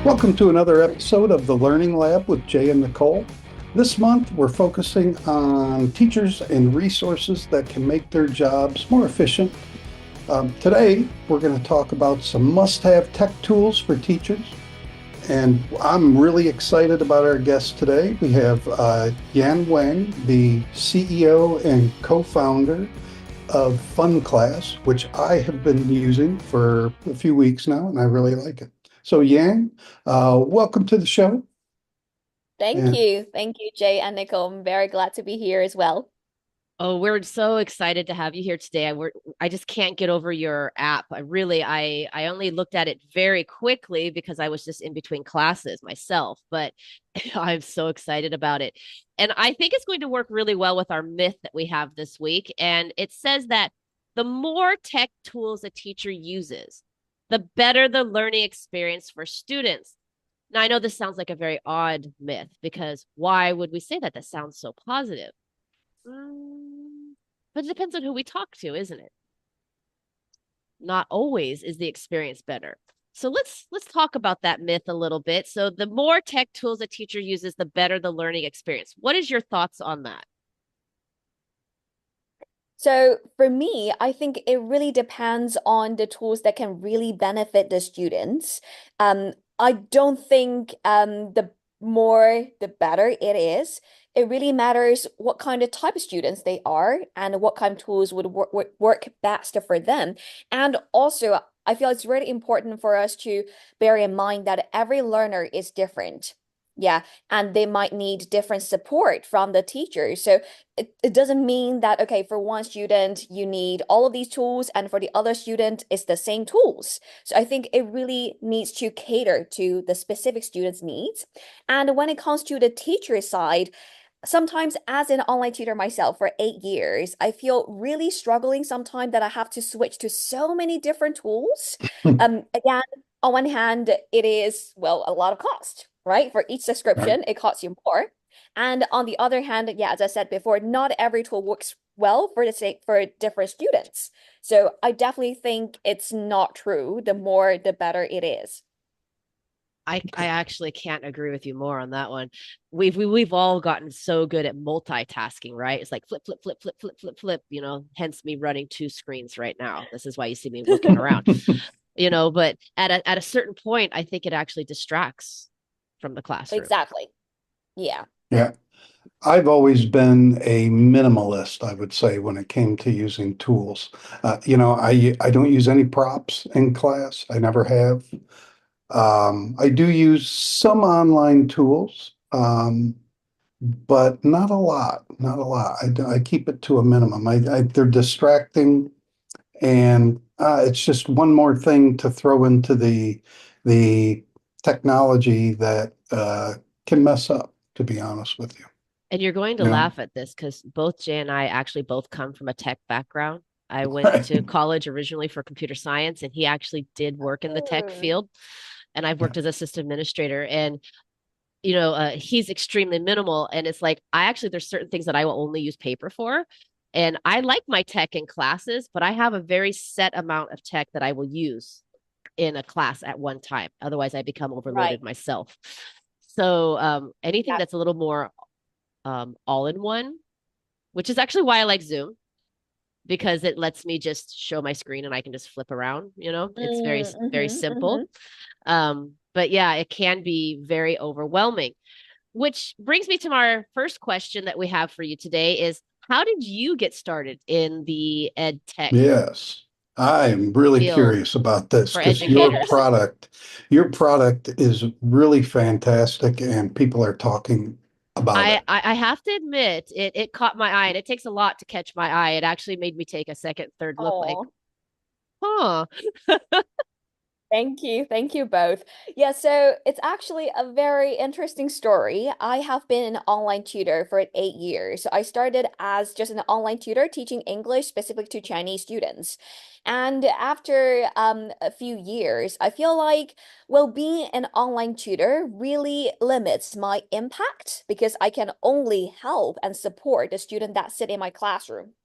Welcome to another episode of the Learning Lab with Jay and Nicole. This month, we're focusing on teachers and resources that can make their jobs more efficient. Today, we're going to talk about some must-have tech tools for teachers. And I'm really excited about our guest today. We have Yan Weng, the CEO and co-founder of FunClass, which I have been using for a few weeks now, and I really like it. So Yang, welcome to the show. Thank And you. Thank you, Jay and Nicole. I'm very glad to be here as well. Oh, we're so excited to have you here today. I just can't get over your app. I only looked at it very quickly because I was just in between classes myself, but I'm so excited about it. And I think it's going to work really well with our myth that we have this week. And it says that the more tech tools a teacher uses, the better the learning experience for students. Now, I know this sounds like a very odd myth because why would we say that? That sounds so positive. Mm, but it depends on who we talk to, isn't it? Not always is the experience better. So let's talk about that myth a little bit. So the more tech tools a teacher uses, the better the learning experience. What is your thoughts on that? So for me, I think it really depends on the tools that can really benefit the students. I don't think the more the better it is. It really matters what kind of type of students they are and what kind of tools would work best for them. And also, I feel it's really important for us to bear in mind that every learner is different. Yeah, and they might need different support from the teacher. So it doesn't mean that, okay, for one student, you need all of these tools, and for the other student, it's the same tools. So I think it really needs to cater to the specific student's needs. And when it comes to the teacher side, sometimes as an online tutor myself for 8 years, I feel really struggling sometimes that I have to switch to so many different tools. Again, on one hand, it is, well, a lot of cost, right? For each right. subscription, it costs you more. And on the other hand, yeah, as I said before, not every tool works well for the sake for different students. So I definitely think it's not true. The more, the better it is. I actually can't agree with you more on that one. We've all gotten so good at multitasking, right? It's like flip, flip, flip, flip, flip, flip, flip, hence me running two screens right now. This is why you see me looking around. But at a certain point, I think it actually distracts from the classroom. Exactly. Yeah. Yeah, I've always been a minimalist, I would say, when it came to using tools. I don't use any props in class. I never have. I do use some online tools, but not a lot. Not a lot. I keep it to a minimum. They're distracting. And it's just one more thing to throw into the technology that can mess up, to be honest with you. And you're going to You know, laugh at this because both Jay and I actually both come from a tech background. I went right? to college originally for computer science, and he actually did work in the tech Mm. field. And I've Yeah. worked as a system administrator. And he's extremely minimal. And it's like there's certain things that I will only use paper for. And I like my tech in classes, but I have a very set amount of tech that I will use in a class at one time. Otherwise, I become Right. overloaded myself. So anything Yeah. that's a little more all in one, which is actually why I like Zoom because it lets me just show my screen and I can just flip around. It's very, very simple. But yeah, it can be very overwhelming, which brings me to our first question that we have for you today is how did you get started in the ed tech Yes. I'm really field curious about this for because educators? your product is really fantastic and people are talking about I, it. I I have to admit it caught my eye and it takes a lot to catch my eye. It actually made me take a second, third look like, Oh, huh. thank you. Thank you both. Yeah, so it's actually a very interesting story. I have been an online tutor for 8 years. So I started as just an online tutor teaching English specifically to Chinese students. And after a few years, I feel like, well, being an online tutor really limits my impact because I can only help and support the student that sit in my classroom.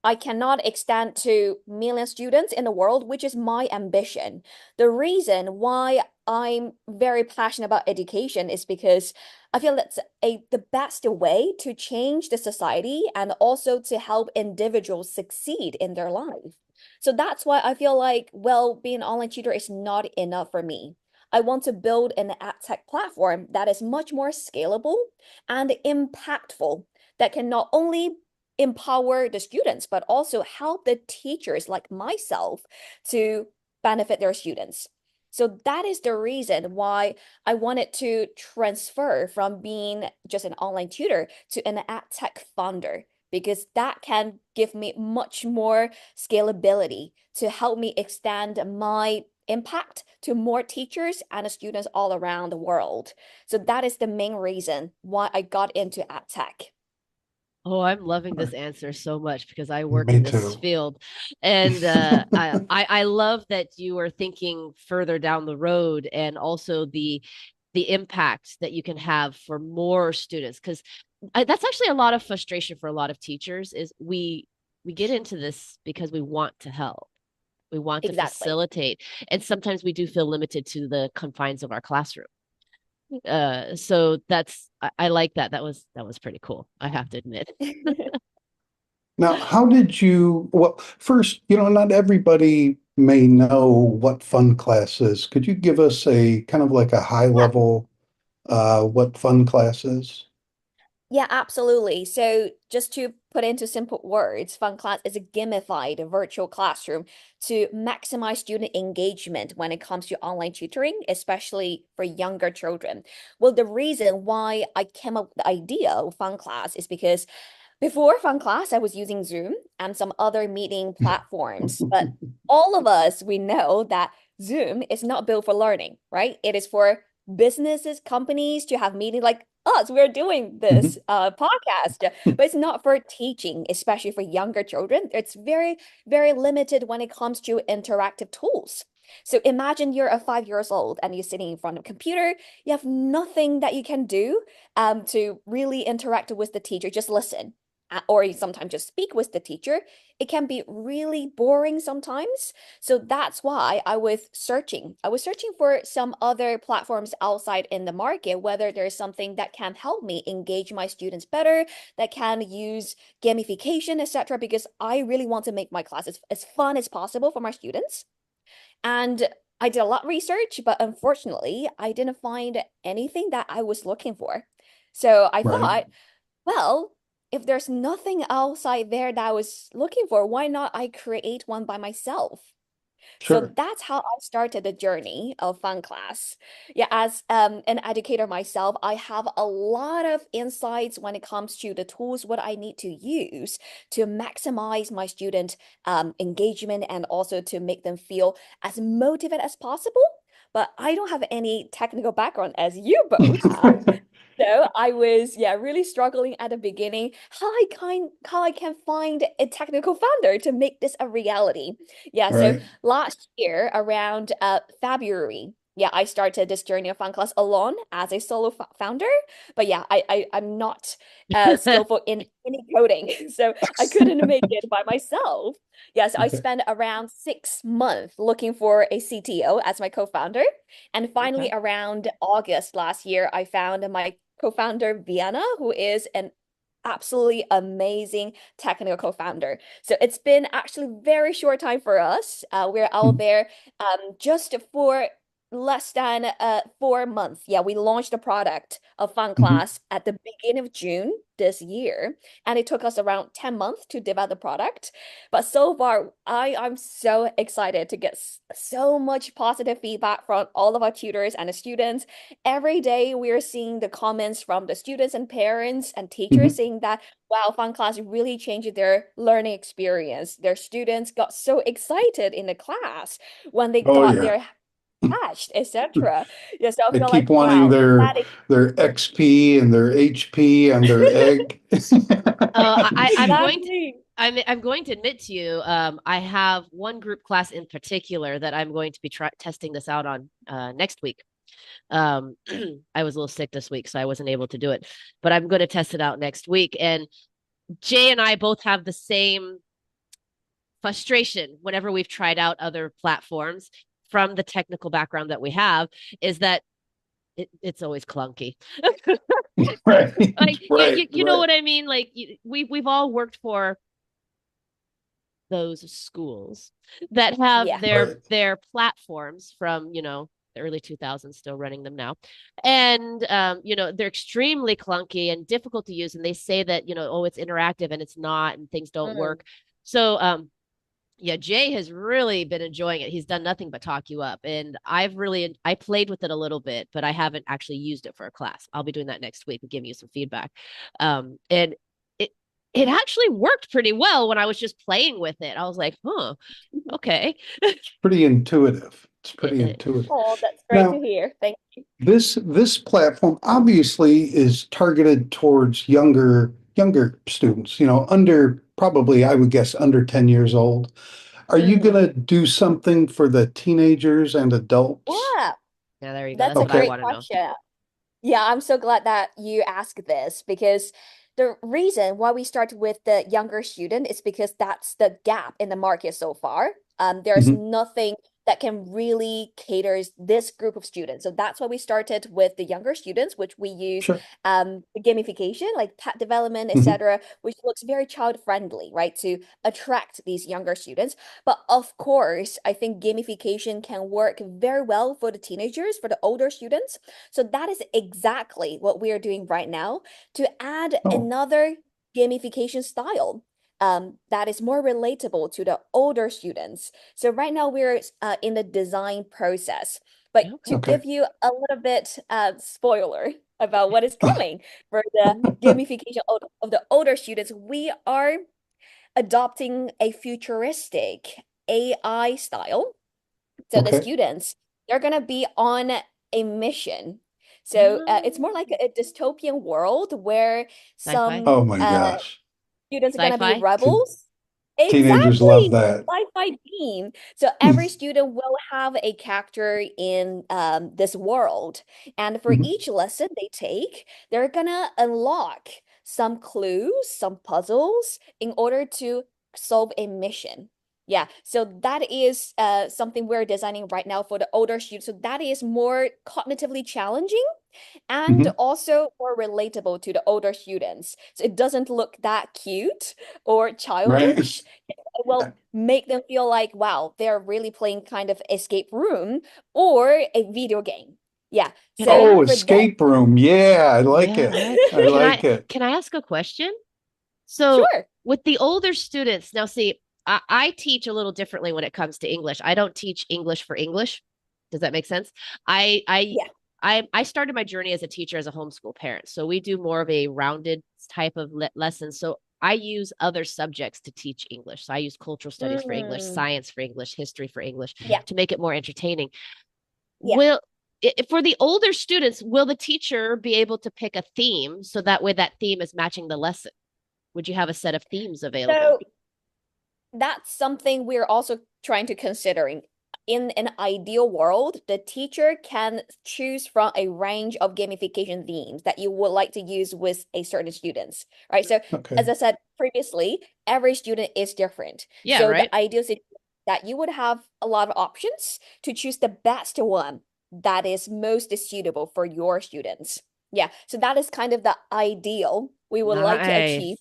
I cannot extend to million students in the world, which is my ambition. The reason why I'm very passionate about education is because I feel that's the best way to change the society and also to help individuals succeed in their life. So that's why I feel like, well, being an online tutor is not enough for me. I want to build an ad tech platform that is much more scalable and impactful, that can not only empower the students, but also help the teachers like myself to benefit their students. So that is the reason why I wanted to transfer from being just an online tutor to an ad tech founder, because that can give me much more scalability to help me extend my impact to more teachers and students all around the world. So that is the main reason why I got into ad tech. Oh, I'm loving this answer so much because I work Me in this too. field. And I love that you are thinking further down the road and also the impact that you can have for more students. Because that's actually a lot of frustration for a lot of teachers is we get into this because we want to help. We want to Exactly. facilitate. And sometimes we do feel limited to the confines of our classroom. So I like that. That was pretty cool, I have to admit. Now, how did you, well, first, not everybody may know what fun class is. Could you give us a kind of like a high Yeah. level, what fun class is? Yeah, absolutely. So just to put into simple words, Fun Class is a gamified virtual classroom to maximize student engagement when it comes to online tutoring, especially for younger children. Well, the reason why I came up with the idea of Fun Class is because before Fun Class, I was using Zoom and some other meeting platforms, but all of us, we know that Zoom is not built for learning, right? It is for businesses, companies to have meetings like us. We're doing this podcast, but it's not for teaching, especially for younger children. It's very, very limited when it comes to interactive tools. So imagine you're a 5 years old and you're sitting in front of a computer. You have nothing that you can do to really interact with the teacher. Just listen or you sometimes just speak with the teacher. It can be really boring sometimes. So that's why I was searching. I was searching for some other platforms outside in the market, whether there's something that can help me engage my students better, that can use gamification, etc. Because I really want to make my classes as fun as possible for my students. And I did a lot of research, but unfortunately, I didn't find anything that I was looking for. So I Right. thought, well, if there's nothing outside there that I was looking for, why not I create one by myself? So Sure. that's how I started the journey of Fun Class. Yeah, as an educator myself, I have a lot of insights when it comes to the tools, what I need to use to maximize my student engagement and also to make them feel as motivated as possible. But I don't have any technical background as you both have. So I was, yeah, really struggling at the beginning how I can find a technical founder to make this a reality. Yeah, so Right. last year around February, yeah, I started this journey of Fun Class alone as a solo founder. But yeah, I'm not skillful in any coding, so I couldn't make it by myself. Yeah, so I Okay. spent around 6 months looking for a CTO as my co-founder. And finally, Okay. around August last year, I found my co-founder Vienna, who is an absolutely amazing technical co-founder. So it's been actually very short time for us. We're out there just for less than 4 months. Yeah, we launched the product of Fun Mhm. Class at the beginning of June this year, and it took us around 10 months to develop the product. But so far, I'm so excited to get so much positive feedback from all of our tutors and the students. Every day we are seeing the comments from the students and parents and teachers Mhm. saying that, wow, Fun Class really changed their learning experience. Their students got so excited in the class when they Oh, got yeah. their patched, etc. Yeah, so I They feel keep like, wanting wow, their that is their XP and their HP and their egg. I'm going to exactly. I'm going to admit to you, I have one group class in particular that I'm going to be testing this out on next week. Um, I was a little sick this week, so I wasn't able to do it, but I'm going to test it out next week. And Jay and I both have the same frustration whenever we've tried out other platforms. from the technical background that we have is that it's always clunky. Right, Like right, you know right. what I mean? Like we've all worked for those schools that have Yeah. Right. their platforms from, the early 2000s, still running them now. And they're extremely clunky and difficult to use. And they say that, oh, it's interactive, and it's not, and things don't Mm. work. So yeah, Jay has really been enjoying it. He's done nothing but talk you up. And I played with it a little bit, but I haven't actually used it for a class. I'll be doing that next week and giving you some feedback. And it it actually worked pretty well when I was just playing with it. I was like, huh, okay. Pretty intuitive. It's pretty intuitive. Oh, that's great to Now, hear. Thank you. this platform obviously is targeted towards younger students, under probably, I would guess, under 10 years old. Are you Mm. going to do something for the teenagers and adults? Yeah, Yeah, there you go. that's That's a what I Okay. great want to know. question. Yeah, I'm so glad that you asked this because the reason why we start with the younger student is because that's the gap in the market so far. There's Mhm. nothing that can really caters this group of students. So that's why we started with the younger students, which we use Sure. gamification, like pet development, Mhm. etc., which looks very child friendly, right, to attract these younger students. But of course, I think gamification can work very well for the teenagers, for the older students. So that is exactly what we are doing right now to add Oh, another gamification style that is more relatable to the older students. So right now we're in the design process. But to Okay. okay. give you a little bit spoiler about what is coming for the gamification of the older students, we are adopting a futuristic AI style. So the Okay. students, they're gonna be on a mission. So it's more like a dystopian world where Sci-fi. some Oh my gosh. students are gonna be Sci-fi. Te- rebels. Teenagers love Exactly, that. sci-fi theme. So every student will have a character in this world, and for Mhm. each lesson they take, they're gonna unlock some clues, some puzzles in order to solve a mission. Yeah, so that is something we're designing right now for the older students. So that is more cognitively challenging and Mhm. also more relatable to the older students. So it doesn't look that cute or Right. childish. It will make them feel like, wow, they're really playing kind of escape room or a video game. Yeah. Can So Oh, for this, escape room. Yeah, I like Yeah, it. right. I like it. Can I ask a question? So sure. with the older students, now see, I teach a little differently when it comes to English. I don't teach English for English. Does that make sense? I I Yeah. I started my journey as a teacher as a homeschool parent. So we do more of a rounded type of lesson. So I use other subjects to teach English. So I use cultural studies for English, Mm, science for English, history for English yeah. to make it more entertaining. Yeah. Will For the older students, will the teacher be able to pick a theme so that way that theme is matching the lesson? Would you have a set of themes available? So that's something we're also trying to considering. In an ideal world, the teacher can choose from a range of gamification themes that you would like to use with a certain students, right? So Okay. as I said previously, every student is different. Yeah, So the right. ideal situation that you would have a lot of options to choose the best one that is most suitable for your students. Yeah, so that is kind of the ideal we would like to achieve. Nice.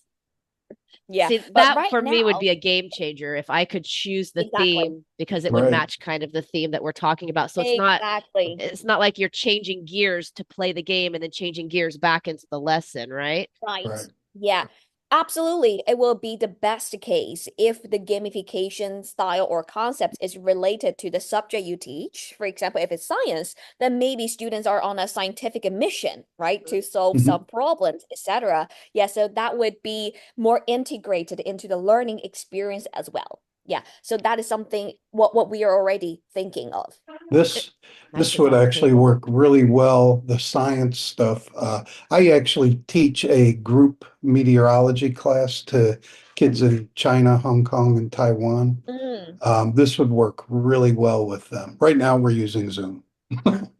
Yeah, See, but that right for me would now, be a game changer if I could choose the exactly. theme because it would Right. match kind of the theme that we're talking about. So Exactly. it's not like you're changing gears to play the game and then changing gears back into the lesson, right? Right. Right. Yeah. Absolutely. It will be the best case if the gamification style or concept is related to the subject you teach. For example, if it's science, then maybe students are on a scientific mission, right, to solve Mhm. some problems, etc. Yeah, so that would be more integrated into the learning experience as well. Yeah, so that is something what we are already thinking of. It, This nice. this It's would on the actually table. work really well, the science stuff. I actually teach a group meteorology class to kids in China, Hong Kong, and Taiwan. Mm. This would work really well with them. Right now, we're using Zoom.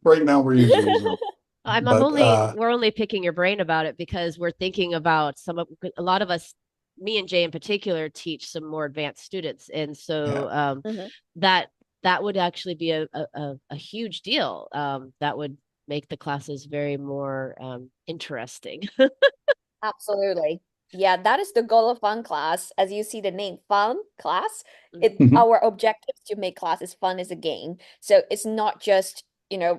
Right now, we're using Zoom. But We're only picking your brain about it because we're thinking about a lot of us, me and Jay in particular, teach some more advanced students. And yeah, so Mhm. that that would actually be a huge deal. That would make the classes very more interesting. Absolutely. Yeah, that is the goal of fun class. As you see the name fun class, Mhm. Mhm. our objective is to make classes fun as a game. So it's not just,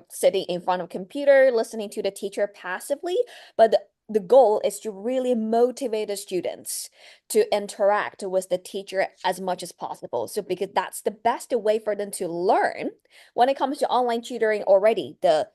sitting in front of a computer, listening to the teacher passively, but the goal is to really motivate the students to interact with the teacher as much as possible. So because that's the best way for them to learn. When it comes to online tutoring already, the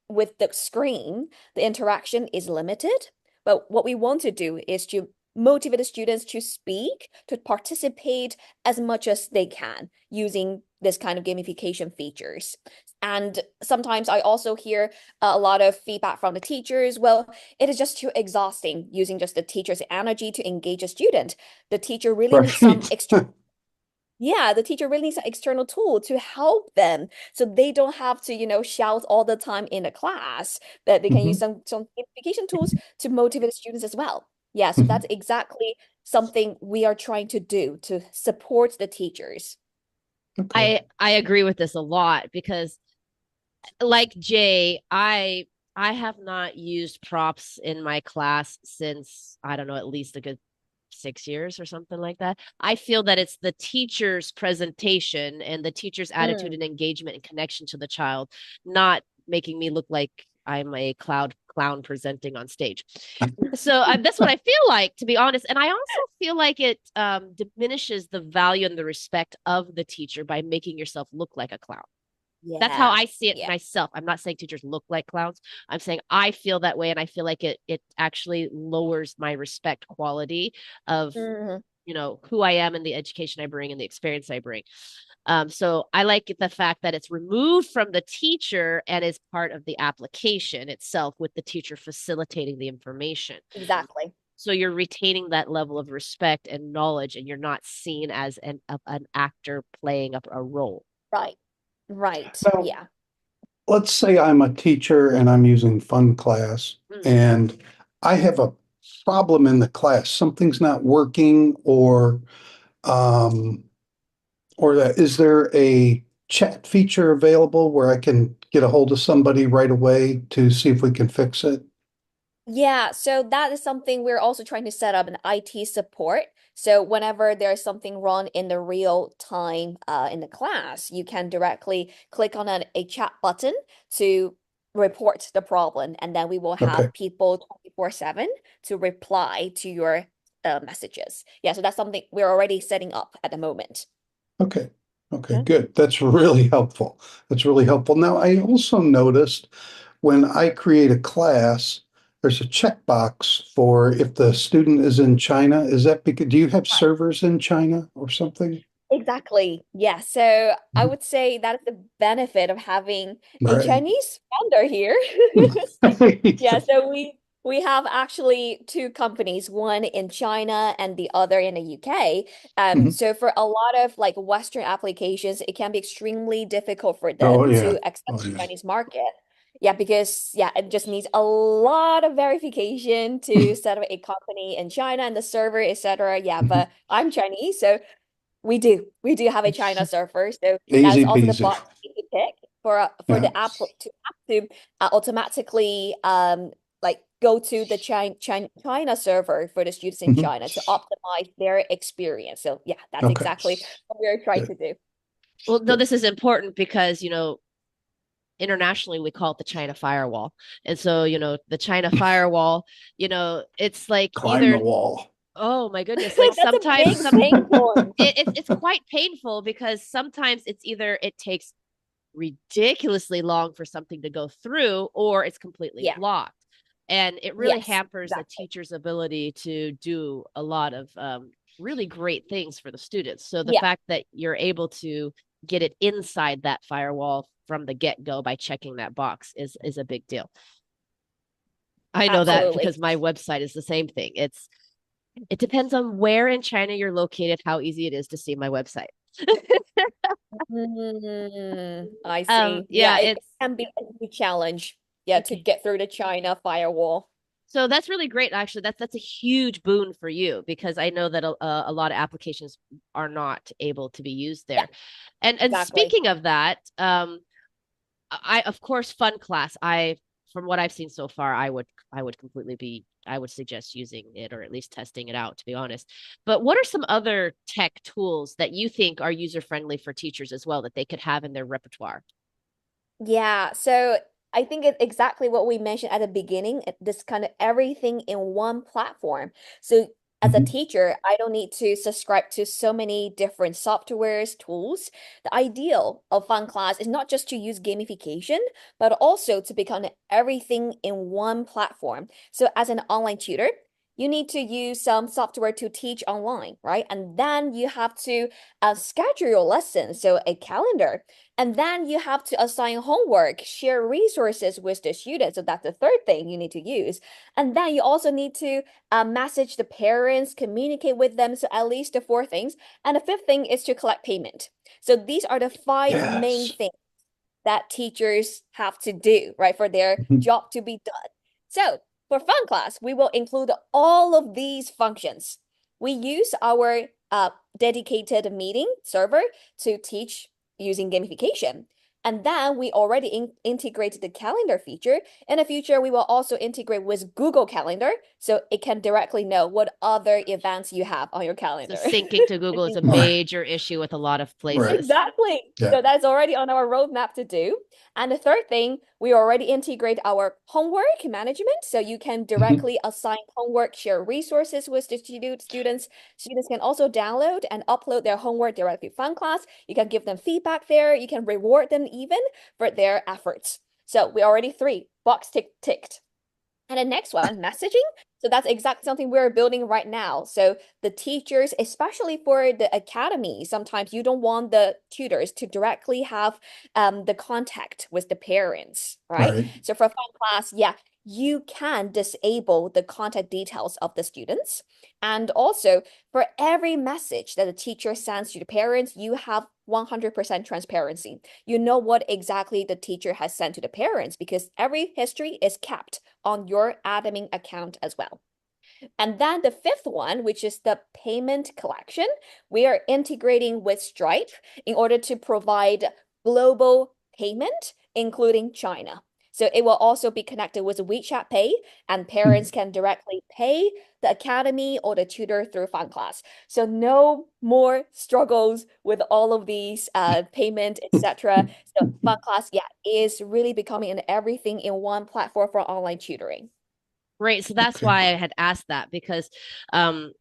with the screen, the interaction is limited. But what we want to do is to motivate the students to speak, to participate as much as they can using this kind of gamification features. And sometimes I also hear a lot of feedback from the teachers. Well, it is just too exhausting using just the teacher's energy to engage a student. The teacher really needs some Right. extra Yeah, the teacher really needs an external tool to help them so they don't have to, shout all the time in a class, that they can use Mhm. some gamification tools to motivate the students as well. Yeah, so Mhm. that's exactly something we are trying to do to support the teachers. Okay. I agree with this a lot because like Jay, I have not used props in my class since I don't know, at least a good 6 years or something like that. I feel that it's the teacher's presentation and the teacher's attitude Mm, and engagement and connection to the child, not making me look like I'm a clown presenting on stage. So that's what I feel like, to be honest. And I also feel like it diminishes the value and the respect of the teacher by making yourself look like a clown. That's how yeah, I see it yeah. myself. I'm not saying teachers look like clowns. I'm saying I feel that way, and I feel like it actually lowers my respect quality of Mhm. who I am and the education I bring and the experience I bring. So I like the fact that it's removed from the teacher and is part of the application itself, with the teacher facilitating the information. Exactly. So you're retaining that level of respect and knowledge, and you're not seen as an actor playing up a role. Right. Right. Now, Yeah. let's say I'm a teacher and I'm using Fun Class Mm. and I have a problem in the class. Something's not working um, or that is there a chat feature available where I can get a hold of somebody right away to see if we can fix it? Yeah, so that is something we're also trying to set up an IT support. So whenever there's something wrong in the real time in the class, you can directly click on a chat button to report the problem, and then we will Okay. have people 24/7 to reply to your messages. Yeah, so that's something we're already setting up at the moment. Okay. Okay, Yeah. good. That's really helpful. That's really helpful. Now, I also noticed when I create a class, there's a checkbox for if the student is in China. Is that because do you have servers in China or something? Exactly. Yeah. So I Mhm. would say that is the benefit of having a Right. Chinese vendor here. Yeah, Right. so we have actually two companies, one in China and the other in the UK. Mhm. So for a lot of like Western applications, it can be extremely difficult for Oh, them yeah. to access Oh, the yeah. Chinese market. Yeah, because it just needs a lot of verification to set up a company in China and the server, etc. Yeah, Mhm. but I'm Chinese, so we do have a China server, so that is Easy also the peasy. box you could pick for Yeah. the app to automatically like go to the China server for the students in Mhm. China to optimize their experience. So yeah, that's Okay. exactly what we're trying Good. to do. Well, no, Good. this is important because, internationally we call it the China firewall. And so, the China firewall, it's like Climb the either, wall. oh my goodness, like That's a sometimes big pain point. it's quite painful because sometimes it's either it takes ridiculously long for something to go through or it's completely Yeah. blocked. And it really Yes, hampers the exactly. teacher's ability to do a lot of really great things for the students. So the Yeah, fact that you're able to get it inside that firewall from the get-go by checking that box is a big deal. I know that absolutely. because my website is the same thing. It depends on where in China you're located, how easy it is to see my website. I see. Yeah, Yeah, it it's can be a new challenge. Yeah, to okay. get through the China firewall. So that's really great. Actually, that's a huge boon for you because I know that a lot of applications are not able to be used Yeah, there. And exactly. speaking of that, I of course fun class. I from what I've seen so far, I would completely be I would suggest using it or at least testing it out, to be honest. But what are some other tech tools that you think are user friendly for teachers as well that they could have in their repertoire? Yeah, so I think it's exactly what we mentioned at the beginning, this kind of everything in one platform. So as a Mhm. teacher, I don't need to subscribe to so many different softwares, tools. The ideal of Fun Class is not just to use gamification, but also to become everything in one platform. So as an online tutor, you need to use some software to teach online, right? And then you have to schedule your lessons, so a calendar. And then you have to assign homework, share resources with the students. So that's the third thing you need to use. And then you also need to message the parents, communicate with them. So at least the four things. And the fifth thing is to collect payment. So these are the five main Yes. things that teachers have to do, right, for their Mhm. job to be done. So for Fun Class, we will include all of these functions. We use our dedicated meeting server to teach using gamification. And then we already integrated the calendar feature. In the future, we will also integrate with Google Calendar so it can directly know what other events you have on your So calendar. syncing to Google is a Right. major issue with a lot of Right. places. Exactly. Yeah. So that's already on our roadmap to do. And the third thing, we already integrate our homework management. So you can Mhm. directly assign homework, share resources with the students. Students can also download and upload their homework directly to Fun Class. You can give them feedback there. You can reward them even for their efforts. So we already three box ticked. And the next one, messaging. So that's exactly something we're building right now. So the teachers, especially for the academy, sometimes you don't want the tutors to directly have the contact with the parents, right? Right. So for Fun Class, yeah, you can disable the contact details of the students. And also, for every message that the teacher sends to the parents, you have 100% transparency. You know what exactly the teacher has sent to the parents because every history is kept on your admin account as well. And then the fifth one, which is the payment collection, we are integrating with Stripe in order to provide global payment, including China. So it will also be connected with WeChat Pay, and parents can directly pay the academy or the tutor through Fun Class. So no more struggles with all of these payment, etc. So Fun Class, yeah, is really becoming an everything in one platform for online tutoring. Great. So that's Okay. why I had asked that because um,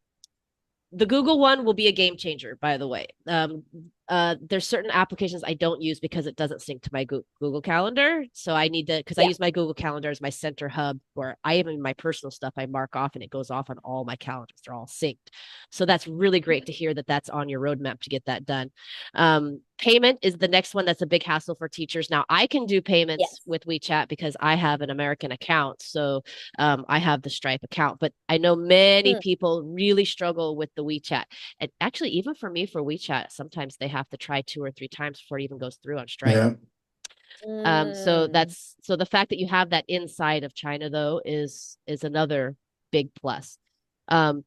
the Google one will be a game changer, by the way. There's certain applications I don't use because it doesn't sync to my Google Calendar. So I need to, because I Yeah. use my Google Calendar as my center hub where I even my personal stuff I mark off and it goes off on all my calendars. They're all synced. So that's really great to hear that that's on your roadmap to get that done. Payment is the next one that's a big hassle for teachers. Now I can do payments Yes. with WeChat because I have an American account. So I have the Stripe account, but I know many Mm. people really struggle with the WeChat. And actually, even for me, for WeChat, sometimes they have to try two or three times before it even goes through on Stripe. Yeah. So Mm. that's so the fact that you have that inside of China though is another big plus.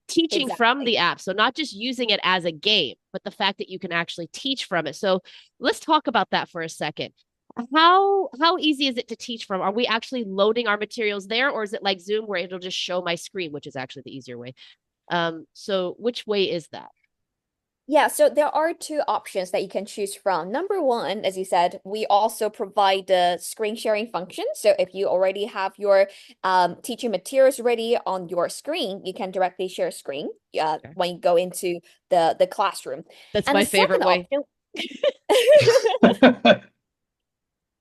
Teaching from Exactly. the app, so not just using it as a game, but the fact that you can actually teach from it. So let's talk about that for a second. How easy is it to teach from? Are we actually loading our materials there, or is it like Zoom where it'll just show my screen, which is actually the easier way? So which way is that? Yeah, so there are two options that you can choose from. Number one, as you said, we also provide the screen sharing function. So if you already have your teaching materials ready on your screen, you can directly share screen Okay. when you go into the classroom. That's And my the favorite second way. option,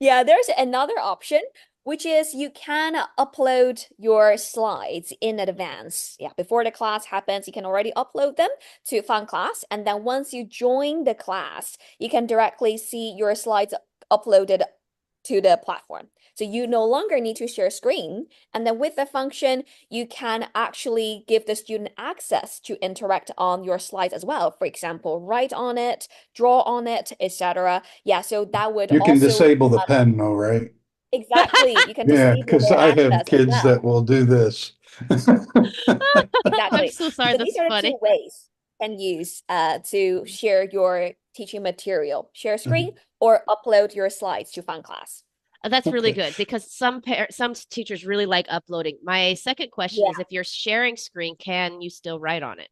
yeah, there's another option, which is you can upload your slides in advance. Yeah, before the class happens, you can already upload them to Fun Class. And then once you join the class, you can directly see your slides uploaded to the platform. So you no longer need to share screen. And then with the function, you can actually give the student access to interact on your slides as well. For example, write on it, draw on it, etc. Yeah, so that would You can also disable the pen though, right? Exactly. You can Yeah, disable because their I have access as kids that well. will do this. I'm Exactly. so sorry. So these That's are the two funny. ways you can use to share your teaching material, share screen Mhm. or upload your slides to FunClass. That's really Okay. good because some teachers really like uploading. My second question is Yeah. if you're sharing screen, can you still write on it?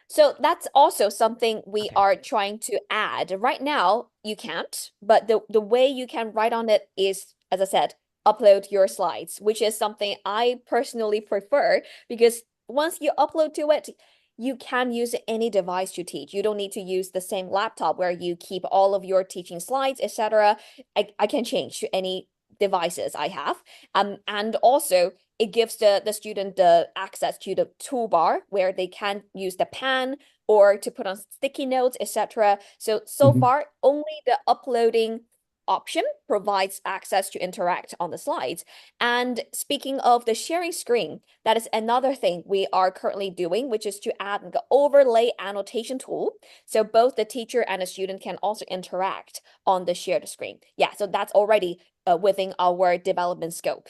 So that's also something we Okay. are trying to add. Right now, you can't, but the way you can write on it is, as I said, upload your slides, which is something I personally prefer because once you upload to it, you can use any device to teach. You don't need to use the same laptop where you keep all of your teaching slides, etc. I can change to any devices I have. And also it gives the student the access to the toolbar where they can use the pen or to put on sticky notes, etc. So Mhm. far, only the uploading option provides access to interact on the slides. And speaking of the sharing screen, that is another thing we are currently doing, which is to add the overlay annotation tool. So both the teacher and the student can also interact on the shared screen. Yeah, so that's already within our development scope.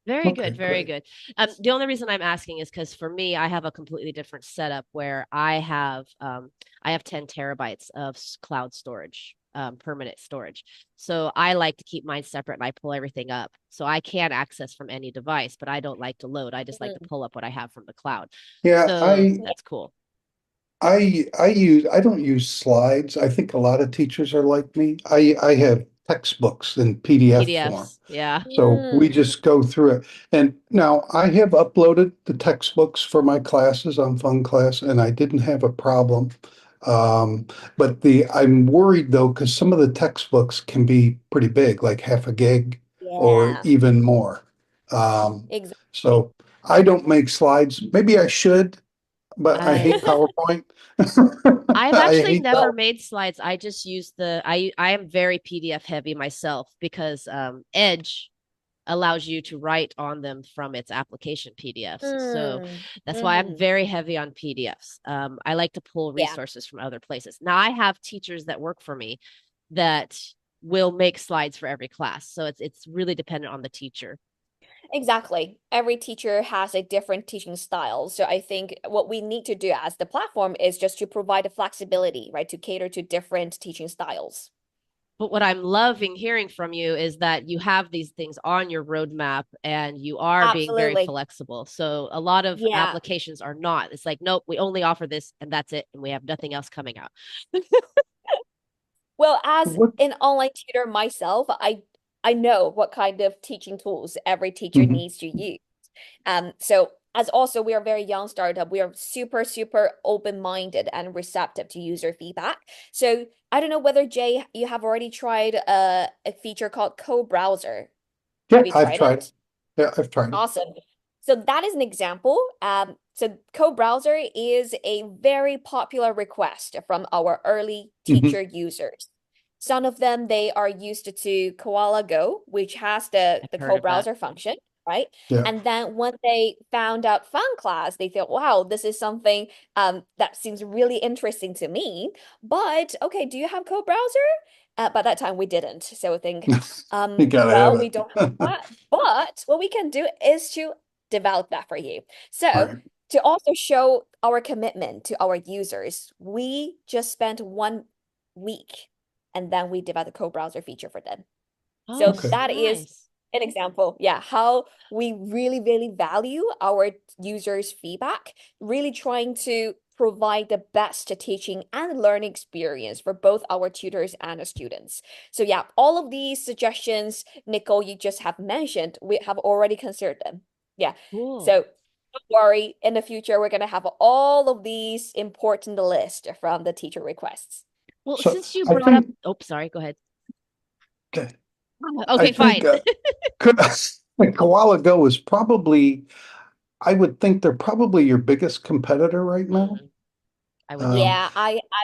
Very Okay, good, very great. good. The only reason I'm asking is because for me, I have a completely different setup where I have 10 terabytes of cloud storage, permanent storage. So I like to keep mine separate and I pull everything up. So I can access from any device, but I don't like to load. I just like to Mm. pull up what I have from the cloud. Yeah, So that's cool. I don't use slides. I think a lot of teachers are like me. I have textbooks in PDF form. PDFs, yeah. So we Mm. just go through it. And now I have uploaded the textbooks for my classes on Fun Class, and I didn't have a problem. Um, but I'm worried though, because some of the textbooks can be pretty big, like half a gig or Yeah, even more. Um, exactly. so I don't make slides. Maybe I should, but I I hate PowerPoint. I've I actually hate never that. Well, made slides. I just use I am very PDF heavy myself because Edge allows you to write on them from its application PDFs. So that's why I'm mhm. very heavy on PDFs. I like to pull Yeah, resources from other places. Now I have teachers that work for me that will make slides for every class. So it's really dependent on the teacher. exactly. Every teacher has a different teaching style. So I think what we need to do as the platform is just to provide the flexibility, right, to cater to different teaching styles. But what I'm loving hearing from you is that you have these things on your roadmap and you are being very Absolutely. flexible. So a lot of Yeah. applications are not. It's like, nope, we only offer this and that's it. And we have nothing else coming out. Well, as What? an online tutor myself, I know what kind of teaching tools every teacher Mhm. needs to use. So as also we are a very young startup, we are super, super open-minded and receptive to user feedback. So I don't know whether Jay, you have already tried a feature called Co-Browser. Yeah, Have you I've tried tried it. it? Yeah, I've tried it. Awesome. So that is an example. So co-browser is a very popular request from our early Mhm. teacher users. Some of them, they are used to Koala Go, which has the, I've the heard of that. co-browser function, right? Yeah. And then when they found out Fun Class, they thought, wow, this is something that seems really interesting to me. But okay, do you have co-browser? By that time, we didn't. So I think, You gotta well, have we it. don't have that. But what we can do is to develop that for you. So Right. to also show our commitment to our users, we just spent 1 week and then we developed a co-browser feature for them. Oh, So Okay. that is nice. an example, yeah, how we really, really value our users' feedback, really trying to provide the best teaching and learning experience for both our tutors and the students. So yeah, all of these suggestions, Nicole, you just have mentioned, we have already considered them. Yeah. Cool. So don't worry, in the future, we're gonna have all of these important list from the teacher requests. Well, So since you I brought up, think oh, sorry, go ahead. I Okay, think fine. could, Koala Go is probably, I would think they're probably your biggest competitor right now. Mhm, I would think. Um, Yeah,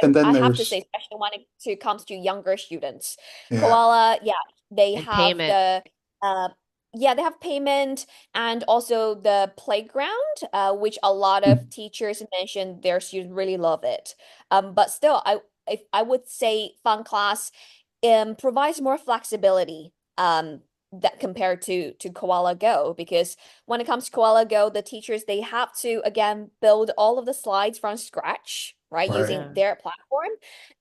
and I then have to say, there's especially when it comes to younger students, yeah. Koala, yeah, they And have payment. uh yeah, they have payment and also the playground, which a lot of teachers mentioned their students really love it. But still, I would say Fun Class. provides more flexibility that compared to Koala Go, because when it comes to Koala Go, the teachers, they have to again build all of the slides from scratch, right, Right. using Yeah. their platform.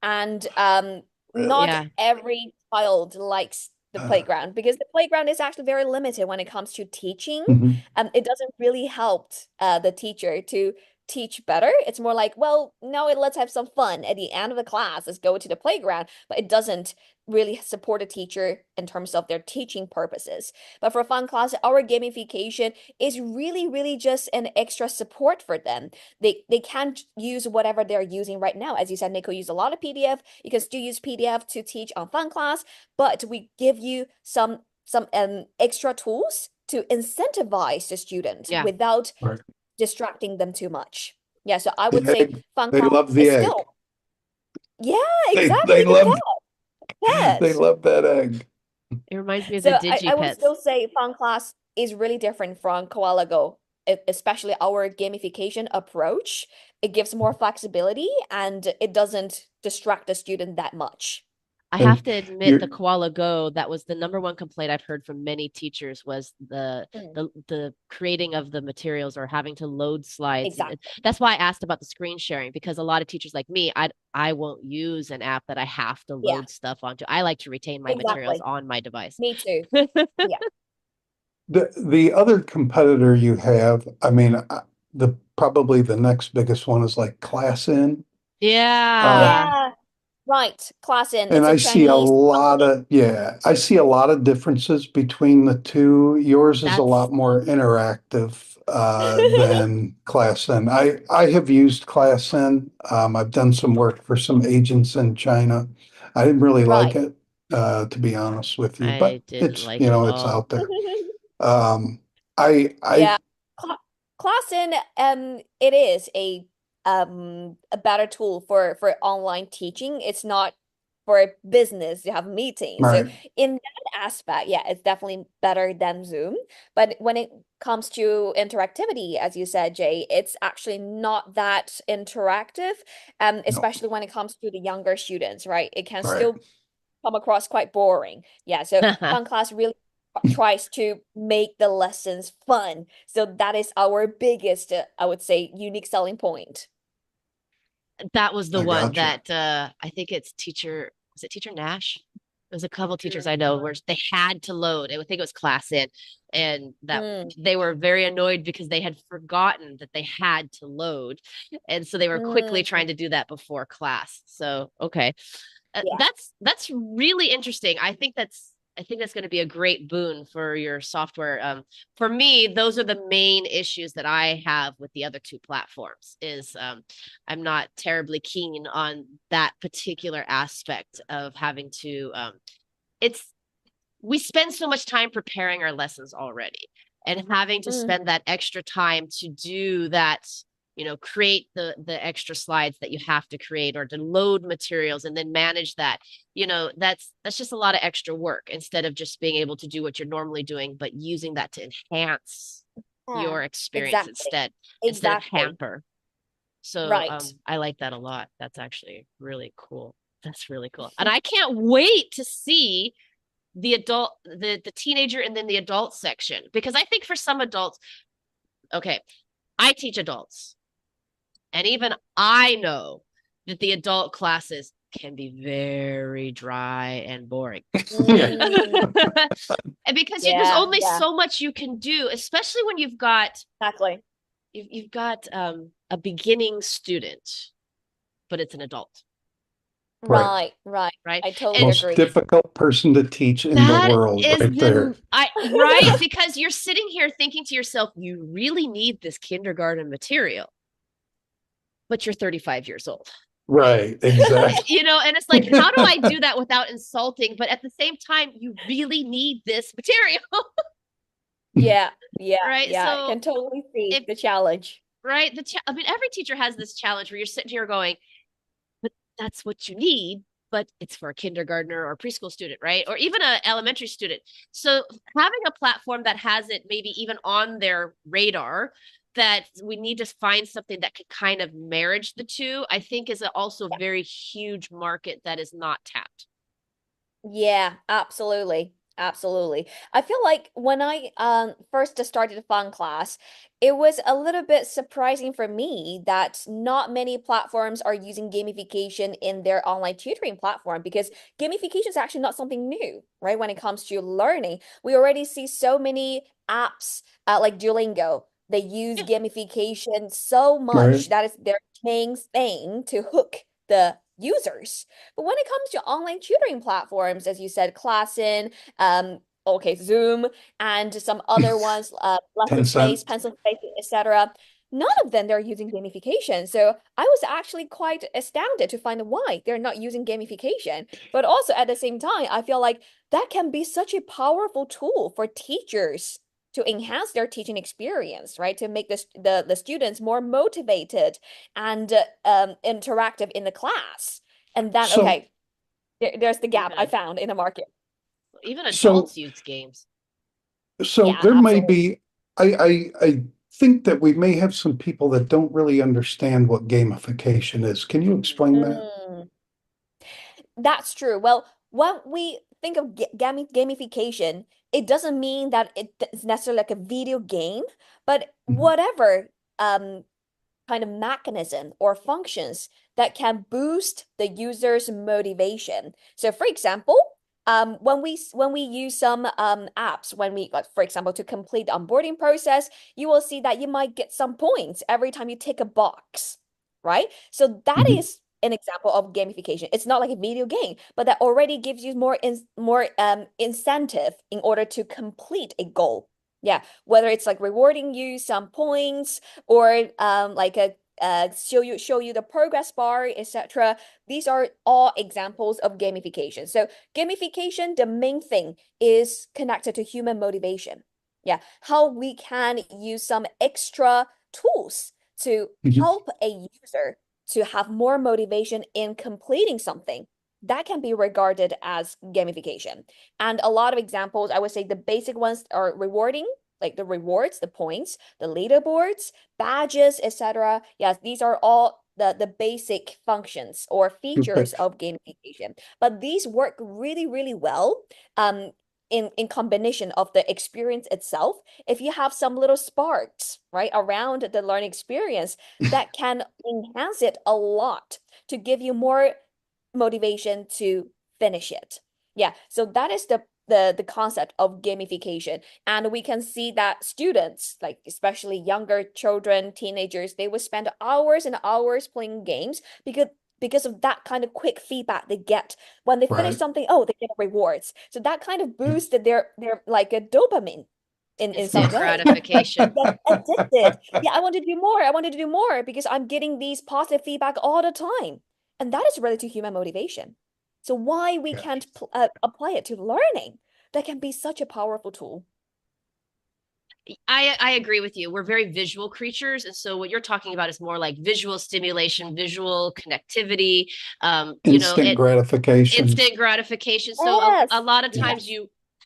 And not Really? Yeah. every child likes the Uh, playground, because the playground is actually very limited when it comes to teaching. mhm. It doesn't really help the teacher to teach better. It's more like, well, no, let's have some fun at the end of the class. Let's go to the playground, but it doesn't really support a teacher in terms of their teaching purposes. But for fun class, our gamification is really, really just an extra support for them. They can't use whatever they're using right now. As you said, Nico used a lot of PDF. You can still use PDF to teach on fun class, but we give you some extra tools to incentivize the student Yeah. without Right. distracting them too much. Yeah, so I would The say egg. fun They class love the is egg. still, yeah, exactly. They Look at love they that. love that egg. It reminds me of the So I would DigiPets. still say fun class is really different from Koala Go, especially our gamification approach. It gives more flexibility and it doesn't distract the student that much. I have And to admit, you're the Koala Go, that was the number one complaint I've heard from many teachers was Mm, the creating of the materials or having to load slides. And exactly. that's why I asked about the screen sharing, because a lot of teachers like me, I won't use an app that I have to Yeah, load stuff onto. I like to retain my materials exactly. on my device. Me too. Yeah. the other competitor you have, I mean, the probably the next biggest one is like Class In. Um, Yeah, Yeah, right. Class in. and It's a I see a Chinese lot company. of, yeah, I see a lot of differences between the two. Yours is a that's lot more interactive than Class N. I have used Class N. I've done some work for some agents in China. I didn't really like Right. it, to be honest with you, but I didn't it's, like it at it's all. out there. Um, I Yeah. Class in, it is a better tool for online teaching. It's not for business to have meetings. So right, in that aspect, yeah, it's definitely better than Zoom. But when it comes to interactivity, as you said, Jay, it's actually not that interactive, no, especially when it comes to the younger students, right? It can right. still come across quite boring. Yeah, so fun class really tries to make the lessons fun. So that is our biggest, I would say, unique selling point. That was the I one gotcha. that I think it's teacher, was it teacher Nash? There's a couple teachers I know where they had to load. I think it was class in, and that Mm, they were very annoyed because they had forgotten that they had to load. And so they were quickly mm, trying to do that before class. So, okay. yeah. That's really interesting. I think that's going to be a great boon for your software. For me, those are the main issues that I have with the other two platforms. Is I'm not terribly keen on that particular aspect of having to. It's we spend so much time preparing our lessons already, and having to Mm, spend that extra time to do that, create the extra slides that you have to create or to load materials and then manage that, that's just a lot of extra work instead of just being able to do what you're normally doing but using that to enhance yeah, your experience exactly. instead of Exactly. hamper. So Right. I like that a lot. That's actually really cool. That's really cool, and I can't wait to see the teenager and then the adult section, because I think for some adults, okay, I teach adults, and even I know that the adult classes can be very dry and boring. Yeah, Mm, And because there's yeah, only yeah, so much you can do, especially when exactly. you've got a beginning student, but it's an adult, right. Right, right. right? I totally And Most agree. difficult person to teach in the that world is right there. the I right, because you're sitting here thinking to yourself, you really need this kindergarten material, but you're 35 years old. Right, exactly. And it's like, how do I do that without insulting? But at the same time, you really need this material, Yeah, yeah, right? yeah. I So can totally see if the challenge. right, I mean, every teacher has this challenge where you're sitting here going, but that's what you need, but it's for a kindergartner or preschool student, right? Or even an elementary student. So having a platform that has it maybe even on their radar, that we need to find something that could kind of marriage the two, I think is also a very huge market that is not tapped. Yeah, absolutely. Absolutely. I feel like when I first started a fun class, it was a little bit surprising for me that not many platforms are using gamification in their online tutoring platform because gamification is actually not something new, right? When it comes to learning, we already see so many apps like Duolingo. They use Yeah. gamification so Right. much that is their main thing to hook the users. But when it comes to online tutoring platforms, as you said, Classin, okay, Zoom, and some other ones, Lesson Space, 10 cent. Pencil Space, etc., none of them they're using gamification. So I was actually quite astounded to find why they're not using gamification. But also at the same time, I feel like that can be such a powerful tool for teachers to enhance their teaching experience, right? To make the students more motivated and interactive in the class. And then, So, okay, there's the gap Even I a, found in the market. even so, adults use games. so Yeah, there may absolutely. be, I think that we may have some people that don't really understand what gamification is. Can you explain that? Mm, that's true. Well, when we think of gamification, it doesn't mean that it's necessarily like a video game, but Mhm. whatever um kind of mechanism or functions that can boost the user's motivation. So for example, when we use some apps, when we like, for example, to complete the onboarding process, you will see that you might get some points every time you tick a box, right? So that Mhm. is an example of gamification. It's not like a video game, but that already gives you more incentive in order to complete a goal. Yeah, whether it's like rewarding you some points or like a show you the progress bar, etc. These are all examples of gamification. So gamification, the main thing is connected to human motivation. Yeah, how we can use some extra tools to Mhm. help a user to have more motivation in completing something. That can be regarded as gamification. And a lot of examples, I would say the basic ones are rewarding, like the rewards, the points, the leaderboards, badges, etc. Yes, these are all the basic functions or Okay. features of gamification. But these work really, really well in combination of the experience itself. If you have some little sparks, right, around the learning experience, that can enhance it a lot to give you more motivation to finish it. Yeah, so that is the concept of gamification. And we can see that students, like especially younger children, teenagers, they would spend hours and hours playing games because of that kind of quick feedback they get when they finish Right. something. Oh, they get rewards. So that kind of boosted their like a dopamine in some Instant way. gratification. Get addicted. Yeah, I want to do more. I wanted to do more because I'm getting these positive feedback all the time. And that is related to human motivation. So why we Yeah. can't apply it to learning? That can be such a powerful tool. I agree with you. We're very visual creatures, and so what you're talking about is more like visual stimulation, visual connectivity. Instant It gratification. instant gratification. So a Yes. lot of Yeah. times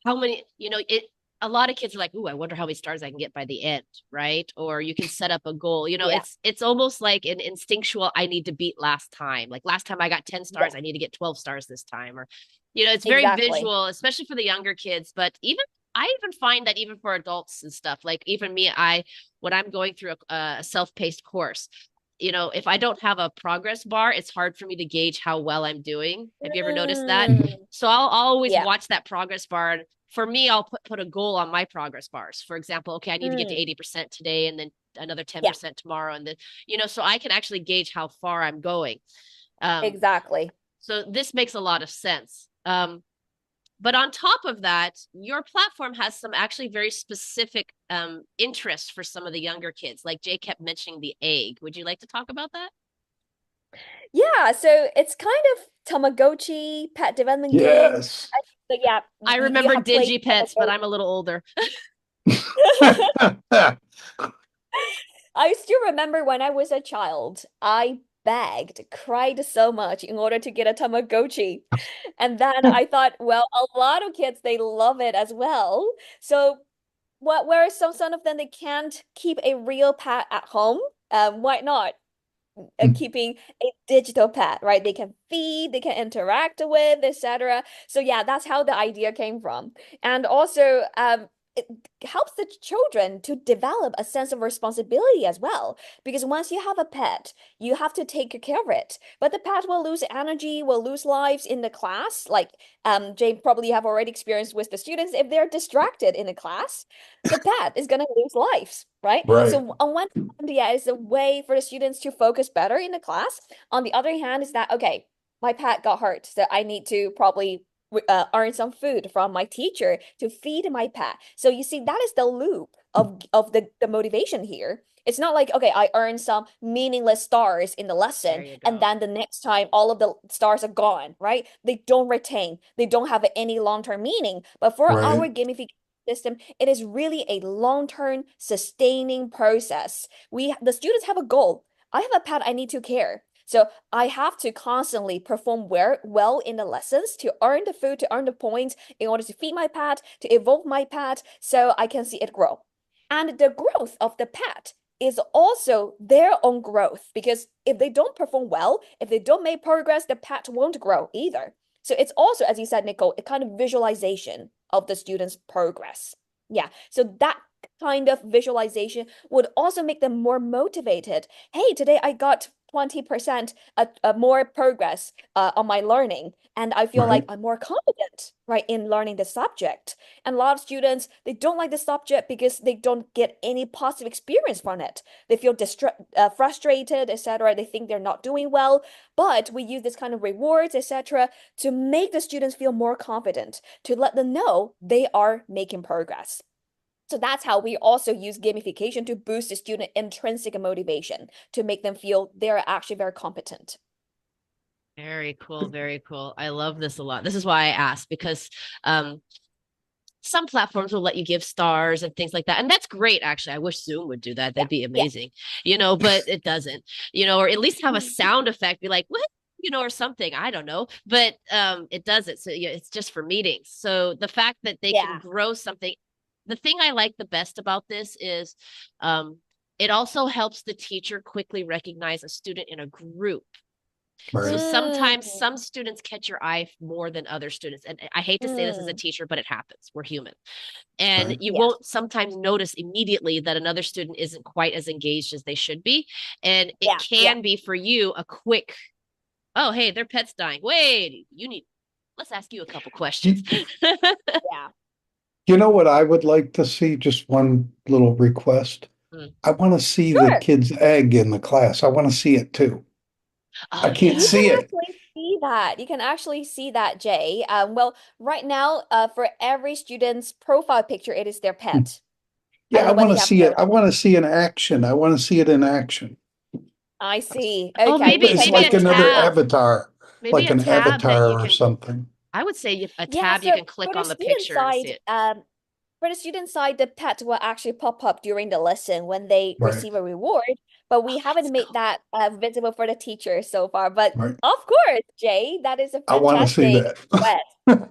how many, it, a lot of kids are like, "Ooh, I wonder how many stars I can get by the end," right? Or you can set up a goal. Yeah. It's almost like an instinctual, I need to beat last time. Like last time I got 10 Yeah. stars, I need to get 12 stars this time. Or, it's very Exactly. visual, especially for the younger kids. But I even find that even for adults and stuff, like even me, when I'm going through a self-paced course, if I don't have a progress bar, it's hard for me to gauge how well I'm doing. Have you ever noticed that? Mhm. Mm, So I'll always yeah. watch that progress bar. And for me, I'll put a goal on my progress bars. For example, okay, I need to get to Mm, 80% today and then another yeah. 10% tomorrow. And then, so I can actually gauge how far I'm going. Um, Exactly. so this makes a lot of sense. But on top of that, your platform has some actually very specific interests for some of the younger kids. Like Jay kept mentioning the egg. Would you like to talk about that? Yeah, so it's kind of Tamagotchi pet development game. Yes. But yeah, I you remember have played Digipets, but I'm a little older. I still remember when I was a child, I begged, cried so much in order to get a Tamagotchi. And then I thought, well, a lot of kids they love it as well. So whereas some of them they can't keep a real pet at home, why not? keeping a digital pet, right? They can feed, they can interact with, etc. So yeah, that's how the idea came from. And also, it helps the children to develop a sense of responsibility as well. Because once you have a pet, you have to take care of it. But the pet will lose energy, will lose lives in the class. Like Jane probably have already experienced with the students, if they're distracted in the class, the pet is gonna lose lives, right? Right. So on one hand, yeah, it's a way for the students to focus better in the class. On the other hand, is that okay? My pet got hurt, so I need to probably earn some food from my teacher to feed my pet. So you see, that is the loop of the motivation here. It's not like, okay, I earn some meaningless stars in the There lesson, you and go. then the next time all of the stars are gone, right? They don't retain, they don't have any long-term meaning. But for Right. our gamification system, it is really a long-term sustaining process. The students have a goal. I have a pet I need to care. So I have to constantly perform well in the lessons to earn the food, to earn the points in order to feed my pet, to evolve my pet, so I can see it grow. And the growth of the pet is also their own growth, because if they don't perform well, if they don't make progress, the pet won't grow either. So it's also, as you said, Nicole, a kind of visualization of the student's progress. Yeah. So that kind of visualization would also make them more motivated. Hey, today I got 20% more progress on my learning, and I feel like Right. I'm more confident, right, in learning the subject. And a lot of students, they don't like the subject because they don't get any positive experience from it. They feel frustrated, etc. They think they're not doing well. But we use this kind of rewards, etc., to make the students feel more confident, to let them know they are making progress. So that's how we also use gamification to boost the student intrinsic motivation, to make them feel they're actually very competent. Very cool, very cool. I love this a lot. This is why I asked, because um some platforms will let you give stars and things like that. And that's great, actually. I wish Zoom would do that. Yeah, That'd be yeah. amazing, but it doesn't, or at least have a sound effect, be like, what? Or something. I don't know. But it doesn't. So yeah, it's just for meetings. So the fact that they can Yeah. grow something, the thing I like the best about this is um, it also helps the teacher quickly recognize a student in a group. So Right. sometimes Mm, some students catch your eye more than other students. And I hate to say this as a mm, teacher, but it happens. We're human. And Right. you yeah. won't sometimes notice immediately that another student isn't quite as engaged as they should be. And it Yeah. Yeah. can be for you a quick, oh, hey, their pet's dying. Wait, let's ask you a couple questions. You, Yeah. you know what I would like to see? Just one little request. Mm. I want to see the Sure. kid's egg in the class. I want to see it too. I Oh, can't You can see yeah. it. actually see that. You can actually see that, Jay. Well, right now, for every student's profile picture, it is their pet. I Yeah, don't I know want whether to you have see it. I noticed. want to see an action. I want to see it in action. I see. Oh, Okay, we It's can maybe look a like into another that. tab. avatar, Maybe like a an tab that avatar you or can, something. I would say a Yeah, tab you so can click for the on the student picture and see side, it. the pet will actually pop up during the lesson when they Right. receive a reward, but Oh, we that's haven't made cool. that visible for the teacher so far. But Right. of course, Jay, that is a I want to see fantastic that. request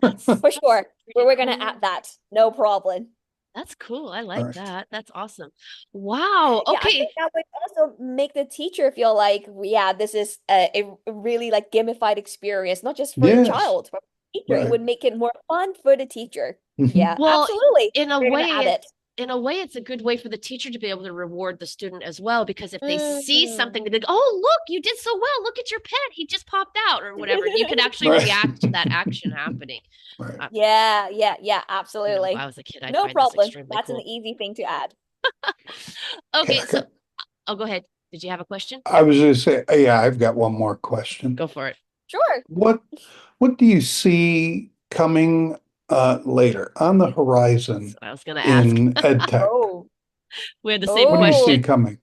That's for that's sure. pretty We're gonna add cool. that. No problem. That's cool. I All like right. that. That's awesome. Wow. Yeah, I Okay. think that would also make the teacher feel like, yeah, this is a really like gamified experience, not just for the Yes. child, for the teacher. It Right. would make it more fun for the teacher. Mhm. Yeah, Well, absolutely. in a We're gonna way, add it. it's a good way for the teacher to be able to reward the student as well. Because if they see Mm. something, they go, "Oh, look, you did so well. Look at your pet. He just popped out," or whatever. And you could actually Right. react to that action happening. Right. Uh, Yeah, yeah, yeah, if I absolutely. was a kid, I'd No find this problem. extremely That's an cool. easy thing to add. Okay, Okay, so I'll go ahead. Did you have a question? I was going to say, yeah, I've got one more question. Go for it. Sure. What what do you see coming later on the That's horizon what I was gonna ask. in EdTech? Oh, We had the same What do you see oh. question. coming?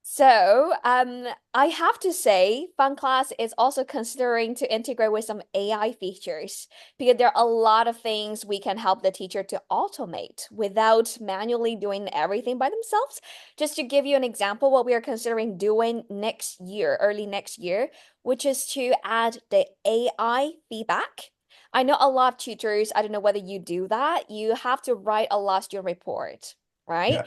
So, I have to say, Fun Class is also considering to integrate with some AI features, because there are a lot of things we can help the teacher to automate without manually doing everything by themselves. Just to give you an example, what we are considering doing next year, early next year, which is to add the AI feedback. I know a lot of tutors, I don't know whether you do that, you have to write a last year report. right?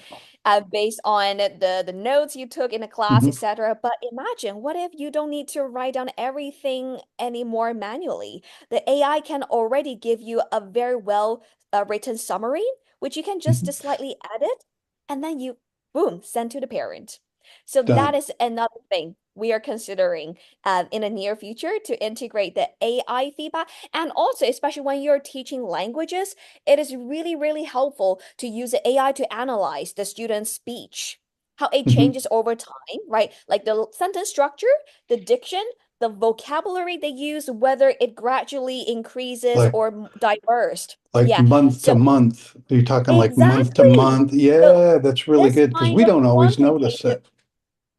Yeah. Based on the notes you took in the class, Mhm. etc. But imagine, what if you don't need to write down everything anymore manually? The AI can already give you a very well written summary, which you can just Mhm. slightly edit, and then you, boom, send to the parent. So that Done. is another thing we are considering in the near future, to integrate the AI feedback. And also, especially when you're teaching languages, it is really, really helpful to use the AI to analyze the student's speech, how it Mhm. changes over time, right? Like the sentence structure, the diction, the vocabulary they use, whether it gradually increases Like or diverse. like Yeah. month to So month. You're talking like month to exactly. month. So Yeah, that's really this good because kind we of don't always notice quantitative, that.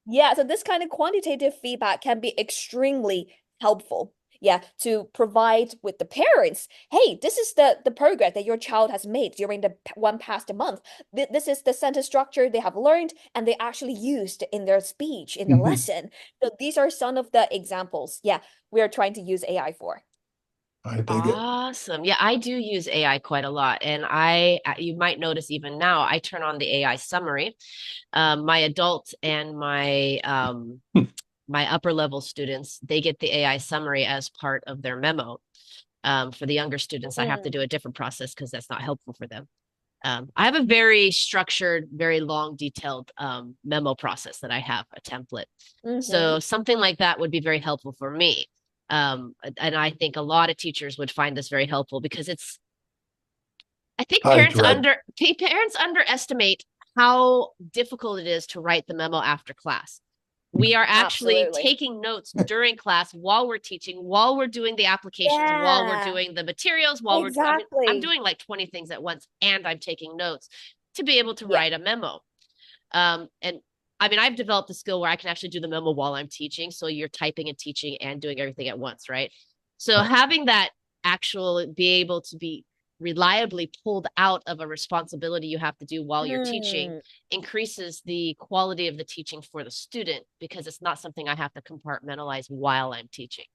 yeah, so this kind of quantitative feedback can be extremely helpful. Yeah, to provide with the parents, hey, this is the progress that your child has made during the one past month. This is the sentence structure they have learned and they actually used in their speech in the Mhm. lesson. So these are some of the examples, yeah, we are trying to use AI for. I dig it. Awesome. Yeah, I do use AI quite a lot. And you might notice even now, I turn on the AI summary. My adult and my upper level students, they get the AI summary as part of their memo. For the younger students, I have to Mm, do a different process because that's not helpful for them. I have a very structured, very long, detailed memo process that I have, a template. mm-hmm. So something like that would be very helpful for me. And I think a lot of teachers would find this very helpful because I think I dread. parents underestimate how difficult it is to write the memo after class. We are actually Absolutely. taking notes during class while we're teaching, while we're doing the applications, while we're Yeah, doing the materials, I mean, I'm exactly. doing like 20 things at once and I'm taking notes to be able to Yeah. write a memo. And I mean, I've developed a skill where I can actually do the memo while I'm teaching. So you're typing and teaching and doing everything at once, right? So Right. having that actual be able to be reliably pulled out of a responsibility you have to do while you're teaching Hmm. increases the quality of the teaching for the student because it's not something I have to compartmentalize while I'm teaching.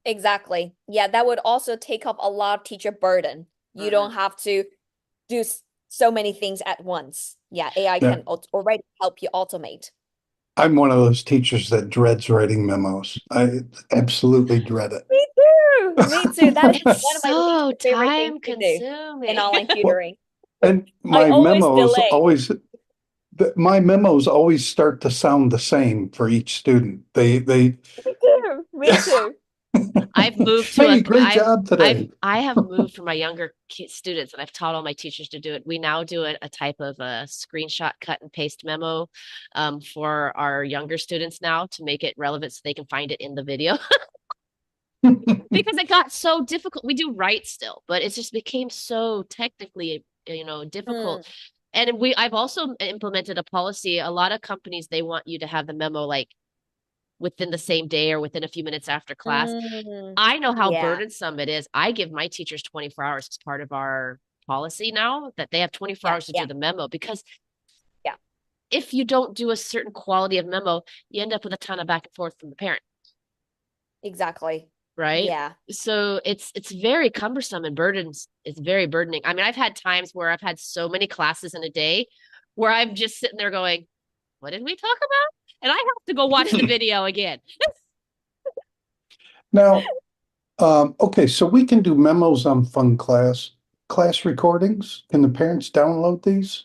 Exactly. Yeah, that would also take up a lot of teacher burden. You Mm-hmm. don't have to do so many things at once. Yeah, AI Yeah. can already help you automate. I'm one of those teachers that dreads writing memos. I absolutely dread it. Me too. Me too. That is It's one of my least so favorite things time to do in consuming. online Well, tutoring. and I my always memos delay. always my memos always start to sound the same for each student. They Me too. Me too. I've moved to a Hey, great job today. I have moved for my younger students and I've taught all my teachers to do it. We now do a type of a screenshot cut and paste memo for our younger students now to make it relevant so they can find it in the video because it got so difficult. We do write still, but it just became so technically, difficult. Hmm. And I've also implemented a policy. A lot of companies, they want you to have the memo like within the same day or within a few minutes after class. Mm. I know how Yeah. burdensome it is. I give my teachers 24 hours as part of our policy now that they have 24 Yeah. hours to Yeah. do the memo because Yeah. if you don't do a certain quality of memo, you end up with a ton of back and forth from the parent, Exactly. right? Yeah. So it's very cumbersome and burdens. It's very burdening. I mean, I've had times where I've had so many classes in a day where I'm just sitting there going, "What did we talk about?" And I have to go watch the video again. Now, okay, so we can do memos on Fun class recordings. Can the parents download these?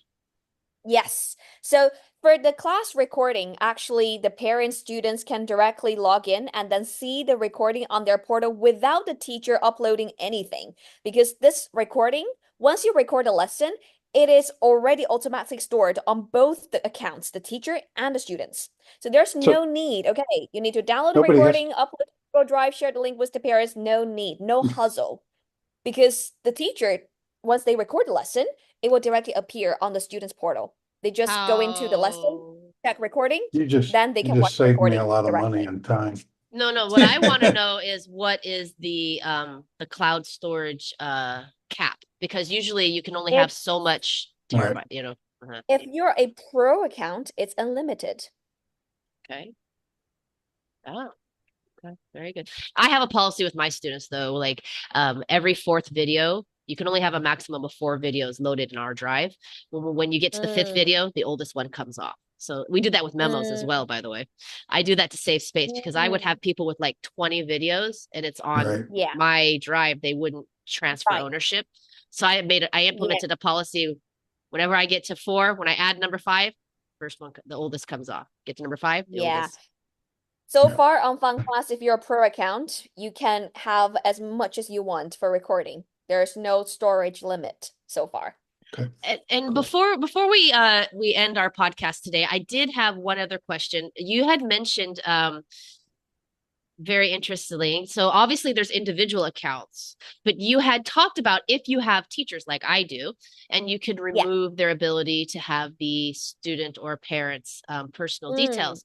Yes. So for the class recording, actually, the parents, students can directly log in and then see the recording on their portal without the teacher uploading anything. Because this recording, once you record a lesson, it is already automatically stored on both the accounts, the teacher and the students. So there's So no need. Okay, you need to download the nobody has. recording, upload to Google Drive, share the link with the parents. No need, no hustle. Because the teacher, once they record the lesson, it will directly appear on the student's portal. They just go into the lesson, How check recording, You just then they you can watch just the saved me a recording lot of money directly. and time. No, what I want to know is what is the cloud storage cap? Because usually you can only If have so much Right. terabyte, you know. Uh-huh. if you're a pro account, it's unlimited. Okay. Oh, okay. Very good. I have a policy with my students though, like every fourth video You can only have a maximum of 4 videos loaded in our drive. When you get to the 5th Mm, video, the oldest one comes off. So we do that with memos as mm, well, by the way. I do that to save space because I would mm. have people with like 20 videos and it's on Right. Yeah, my drive. They wouldn't transfer right. ownership. So I Yeah, implemented a policy whenever I get to 4, when I add number 5, first one, the oldest comes off. Get to number 5, the yeah. oldest. So Yeah. far on FunClass, if you're a pro account, you can have as much as you want for recording. There's no storage limit so far. Okay. And Cool. before we end our podcast today, I did have one other question. You had mentioned very interestingly, so obviously there's individual accounts, but you had talked about if you have teachers like I do, and you could Yeah. remove their ability to have the student or parents' personal Mm, details.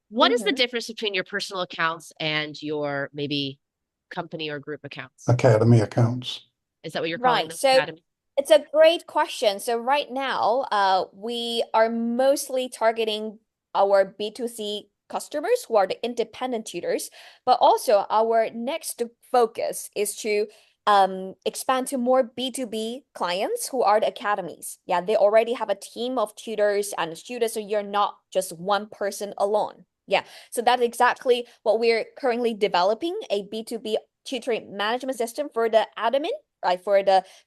What is the hmm difference between your personal accounts and your maybe company or group accounts? Academy accounts. Is that what you're calling Right. them? So Academy? it's a great question. So right now, we are mostly targeting our B2C customers who are the independent tutors, but also our next focus is to expand to more B2B clients who are the academies. Yeah, they already have a team of tutors and students, so you're not just one person alone. Yeah, so that's exactly what we're currently developing, a B2B tutoring management system for the admin, right? For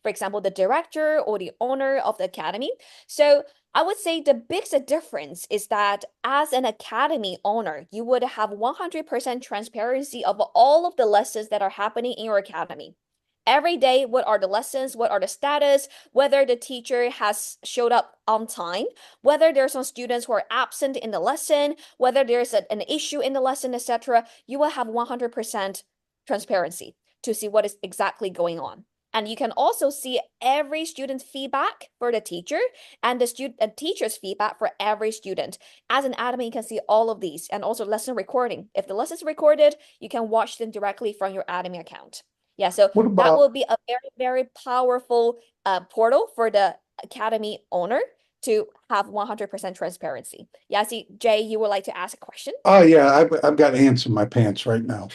example, the director or the owner of the academy. So I would say the biggest difference is that as an academy owner, you would have 100% transparency of all of the lessons that are happening in your academy. Every day, what are the lessons? What are the status? Whether the teacher has showed up on time, whether there's some students who are absent in the lesson, whether there's an issue in the lesson, etc. You will have 100% transparency to see what is exactly going on. And you can also see every student's feedback for the teacher and the teacher's feedback for every student. As an admin, you can see all of these and also lesson recording. If the lesson is recorded, you can watch them directly from your admin account. Yeah, so What that about will be a very, very powerful portal for the academy owner to have 100% transparency. Yeah, I see, Jay, you would like to ask a question? Oh yeah, I've got ants in my pants right now.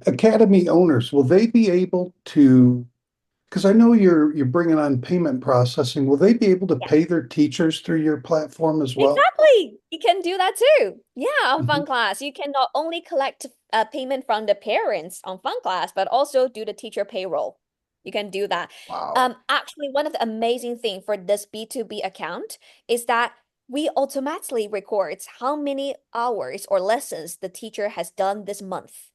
Academy owners, will they be able to, because I know you're bringing on payment processing, will they be able to Yeah. pay their teachers through your platform as well? Exactly. You can do that too. Yeah, on Mhm. FunClass, you can not only collect payment from the parents on FunClass, but also do the teacher payroll. You can do that. Wow. Actually, one of the amazing thing for this B2B account is that we automatically records how many hours or lessons the teacher has done this month.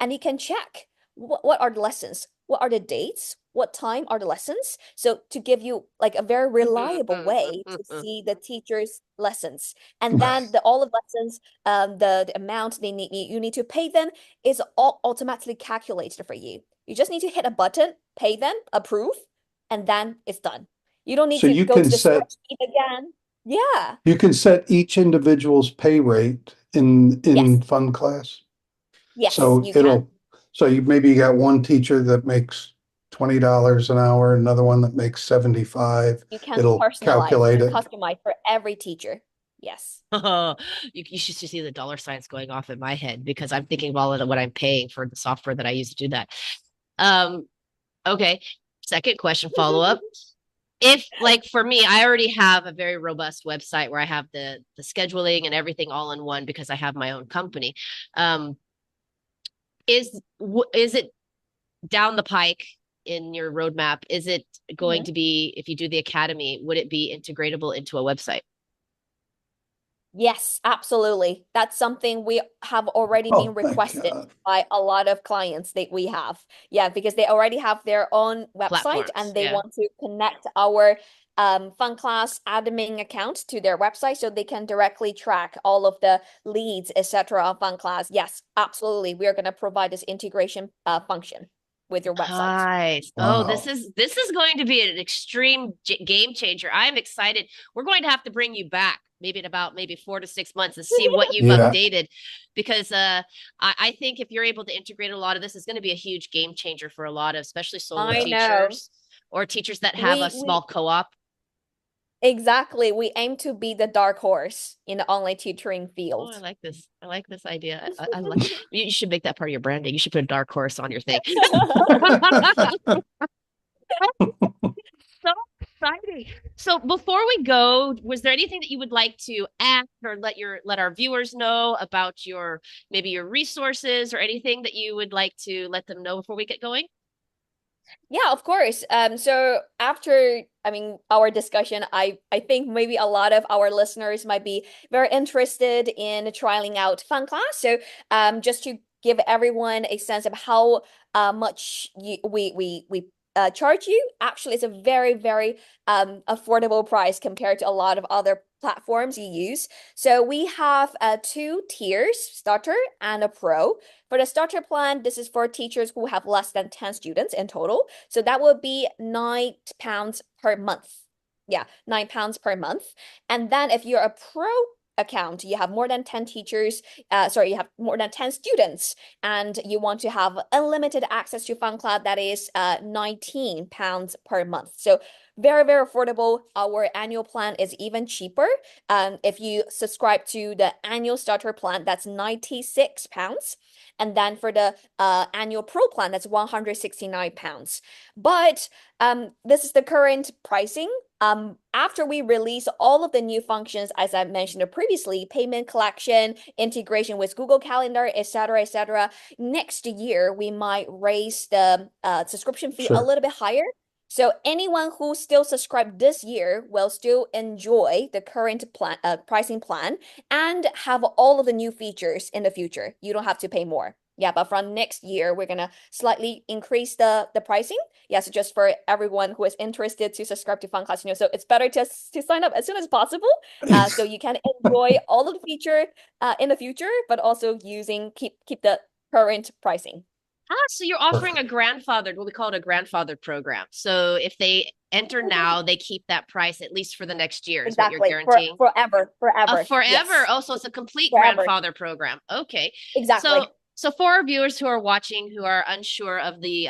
And you can check what are the lessons, what are the dates, what time are the lessons. So to give you like a very reliable way to see the teacher's lessons. And then all of lessons, the amount they need you need to pay them is all automatically calculated for you. You just need to hit a button, pay them, approve, and then it's done. You don't need So to go to the spreadsheet again. Yeah. you can set each individual's pay rate in Yes. fund class. Yes, So you can. you maybe you got one teacher that makes $20 an hour, another one that makes 75. You can It'll personalize calculate and it. customize for every teacher. Yes. Oh, you should see the dollar signs going off in my head because I'm thinking of all of what I'm paying for the software that I use to do that. Um, okay. Second question, follow up. If like for me, I already have a very robust website where I have the scheduling and everything all in one because I have my own company. Um, is it down the pike in your roadmap? Is it going Mhm. to be, if you do the academy, would it be integratable into a website? Yes, absolutely. That's something we have already been Oh my requested God. by a lot of clients that we have. Yeah, because they already have their own website Platforms, and they yeah. want to connect our FunClass admin account to their website so they can directly track all of the leads, etc. on FunClass. Yes, absolutely. We are going to provide this integration function with your website. Nice. Oh, Wow. this is going to be an extreme game changer. I'm excited. We're going to have to bring you back maybe in about maybe 4 to 6 months and see what you've Yeah. updated because I think if you're able to integrate a lot of this, it's going to be a huge game changer for a lot of especially solo I Yeah. know. teachers or teachers that have a We small co-op. Exactly. We aim to be the dark horse in the online tutoring Oh, I field. like this. I like this idea. I like you should make that part of your branding. You should put a dark horse on your thing. So exciting. So before we go, was there anything that you would like to add or let our viewers know about your maybe your resources or anything that you would like to let them know before we get going? Yeah, of course. So after, I mean, our discussion, I think maybe a lot of our listeners might be very interested in trialing out Fun Class. So, just to give everyone a sense of how much we charge you, actually, it's a very, very affordable price compared to a lot of other platforms you use. So we have two tiers, starter and a pro. For the starter plan, this is for teachers who have less than 10 students in total. So that would be £9 per month. Yeah, £9 per month. And then if you're a pro account, you have more than 10 teachers, sorry, you have more than 10 students, and you want to have unlimited access to FunCloud, that is £19 per month. So very, very affordable. Our annual plan is even cheaper. If you subscribe to the annual starter plan, that's £96. And then for the annual pro plan, that's £169. But this is the current pricing. After we release all of the new functions, as I mentioned previously, payment collection, integration with Google Calendar, etc., next year we might raise the subscription fee a Sure. little bit higher. So anyone who still subscribed this year will still enjoy the current plan, pricing plan, and have all of the new features in the future. You don't have to pay more. Yeah, but from next year, we're gonna slightly increase the pricing. Yeah, so just for everyone who is interested to subscribe to FunClass, so it's better to sign up as soon as possible, so you can enjoy all of the feature in the future, but also keep the current pricing. Ah, so you're offering a Perfect. grandfathered, what we call it a grandfathered program. So if they enter now, they keep that price at least for the next year, is what you're Exactly. For guaranteeing. forever, forever. Forever. Yes, Oh, so it's a complete forever. grandfather program. Okay. So Exactly. so for our viewers who are watching who are unsure of the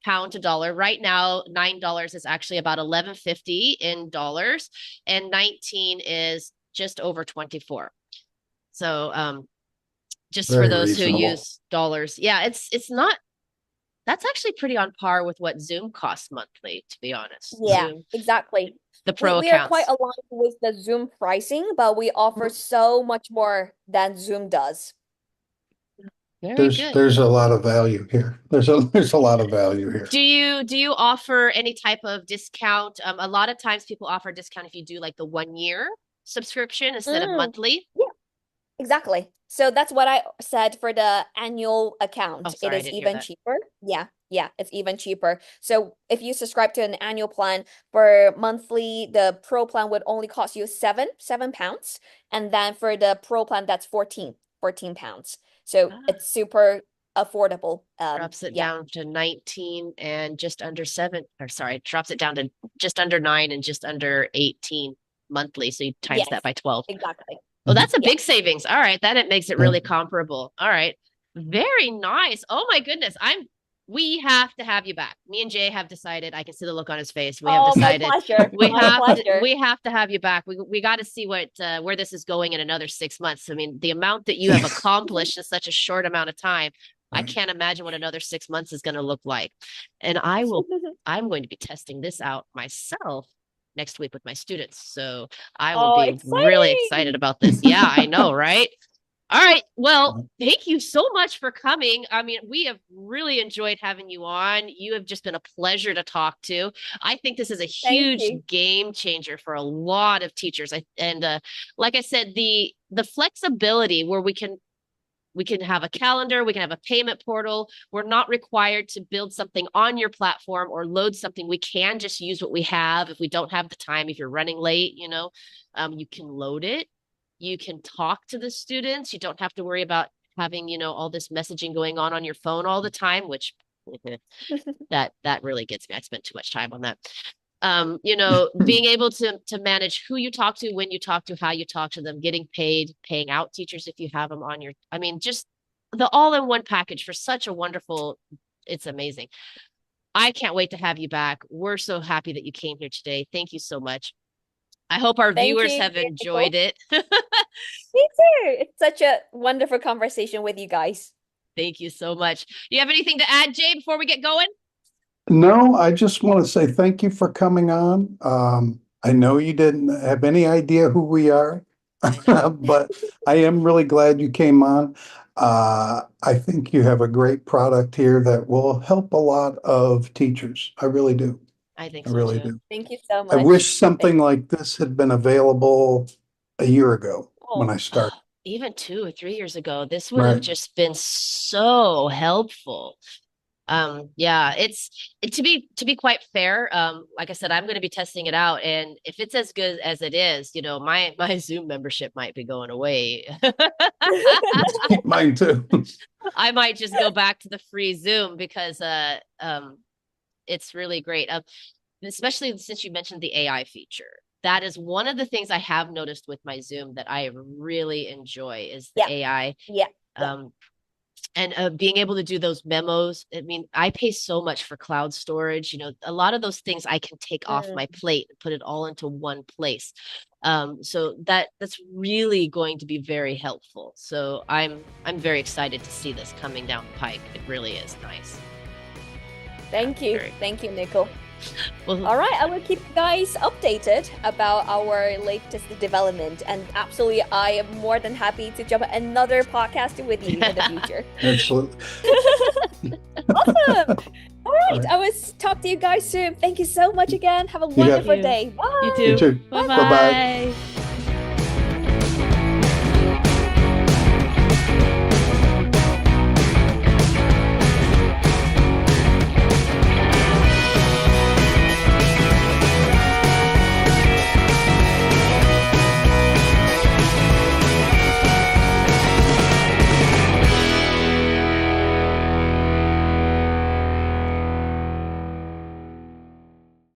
pound to dollar, right now $9 is actually about 11.50 in dollars, and 19 is just over 24. So just for Very those who reasonable. use dollars. Yeah, it's not that's actually pretty on par with what Zoom costs monthly, to be honest. Yeah, Zoom, exactly. the We pro we are quite accounts. aligned with the Zoom pricing, but we offer so much more than Zoom does. Very There's good. there's a lot of value here. There's a lot of value here. Do you offer any type of discount? A lot of times people offer a discount if you do like the 1 year subscription instead of Mm, monthly. yeah, exactly. So that's what I said for the annual Oh, account. It sorry, I is didn't hear even that. cheaper. Yeah, yeah, it's even cheaper. So if you subscribe to an annual plan for monthly, the pro plan would only cost you seven pounds. And then for the pro plan, that's 14 pounds. So Ah, it's super affordable. drops it Yeah. down to 19 and just under 7, or sorry, drops it down to just under 9 and just under 18 monthly. So you times that Yes, by 12. exactly. Oh, that's a Yeah. big savings. All right, that it makes it Yeah. really comparable. All right. Very nice. Oh my goodness. We have to have you back. Me and Jay have decided, I can see the look on his face. We have Oh, my decided pleasure. My pleasure. we have to have you back. We got to see what where this is going in another 6 months. I mean, the amount that you have accomplished in such a short amount of time, I Right. can't imagine what another 6 months is going to look like. And I'm going to be testing this out myself next week with my students. So I will Oh, be really excited exciting. about this. Yeah, I know, right? All right. Well, thank you so much for coming. I mean, we have really enjoyed having you on. You have just been a pleasure to talk to. I think this is a Thank huge you. game changer for a lot of teachers. Like I said, the flexibility where we can have a calendar, we can have a payment portal. We're not required to build something on your platform or load something. We can just use what we have. If we don't have the time, if you're running late, you can load it. You can talk to the students. You don't have to worry about having, all this messaging going on your phone all the time, which that really gets me. I spent too much time on that. Being able to manage who you talk to, when you talk to, how you talk to them, getting paid, paying out teachers if you have them on I mean, just the all-in-one package for such a wonderful, it's amazing. I can't wait to have you back. We're so happy that you came here today. Thank you so much. I hope our Thank viewers you, have Jay and enjoyed Nicole. it. Me too. It's such a wonderful conversation with you guys. Thank you so much. You have anything to add, Jay, before we get going? No, I just want to say thank you for coming on. I know you didn't have any idea who we are, I know. but I am really glad you came on. I think you have a great product here that will help a lot of teachers. I really do. I think I so really too. do. Thank you so I much. wish something Thank like this had been available a year ago when Oh, I started. Even 2 or 3 years ago, this would have Right. just been so helpful. Yeah, to be quite fair, like I said, I'm going to be testing it out, and if it's as good as it is, my Zoom membership might be going away. Mine too. I might just go back to the free Zoom because it's really great. Especially since you mentioned the AI feature. That is one of the things I have noticed with my Zoom that I really enjoy is the yeah, AI. yeah, Um, and being able to do those memos. I mean, I pay so much for cloud storage. A lot of those things I can take off mm, my plate and put it all into one place. So that's really going to be very helpful. So I'm very excited to see this coming down the pike. It really is nice. thank you. Very Thank you, Nicole. well. All right, I will keep you guys updated about our latest development. And absolutely, I am more than happy to jump another podcast with you in the future. Absolutely. Awesome. All right, All right. I will talk to you guys soon. Thank you so much again. Have a got it. wonderful You. day. Bye. You You too. too. Bye Bye-bye. bye.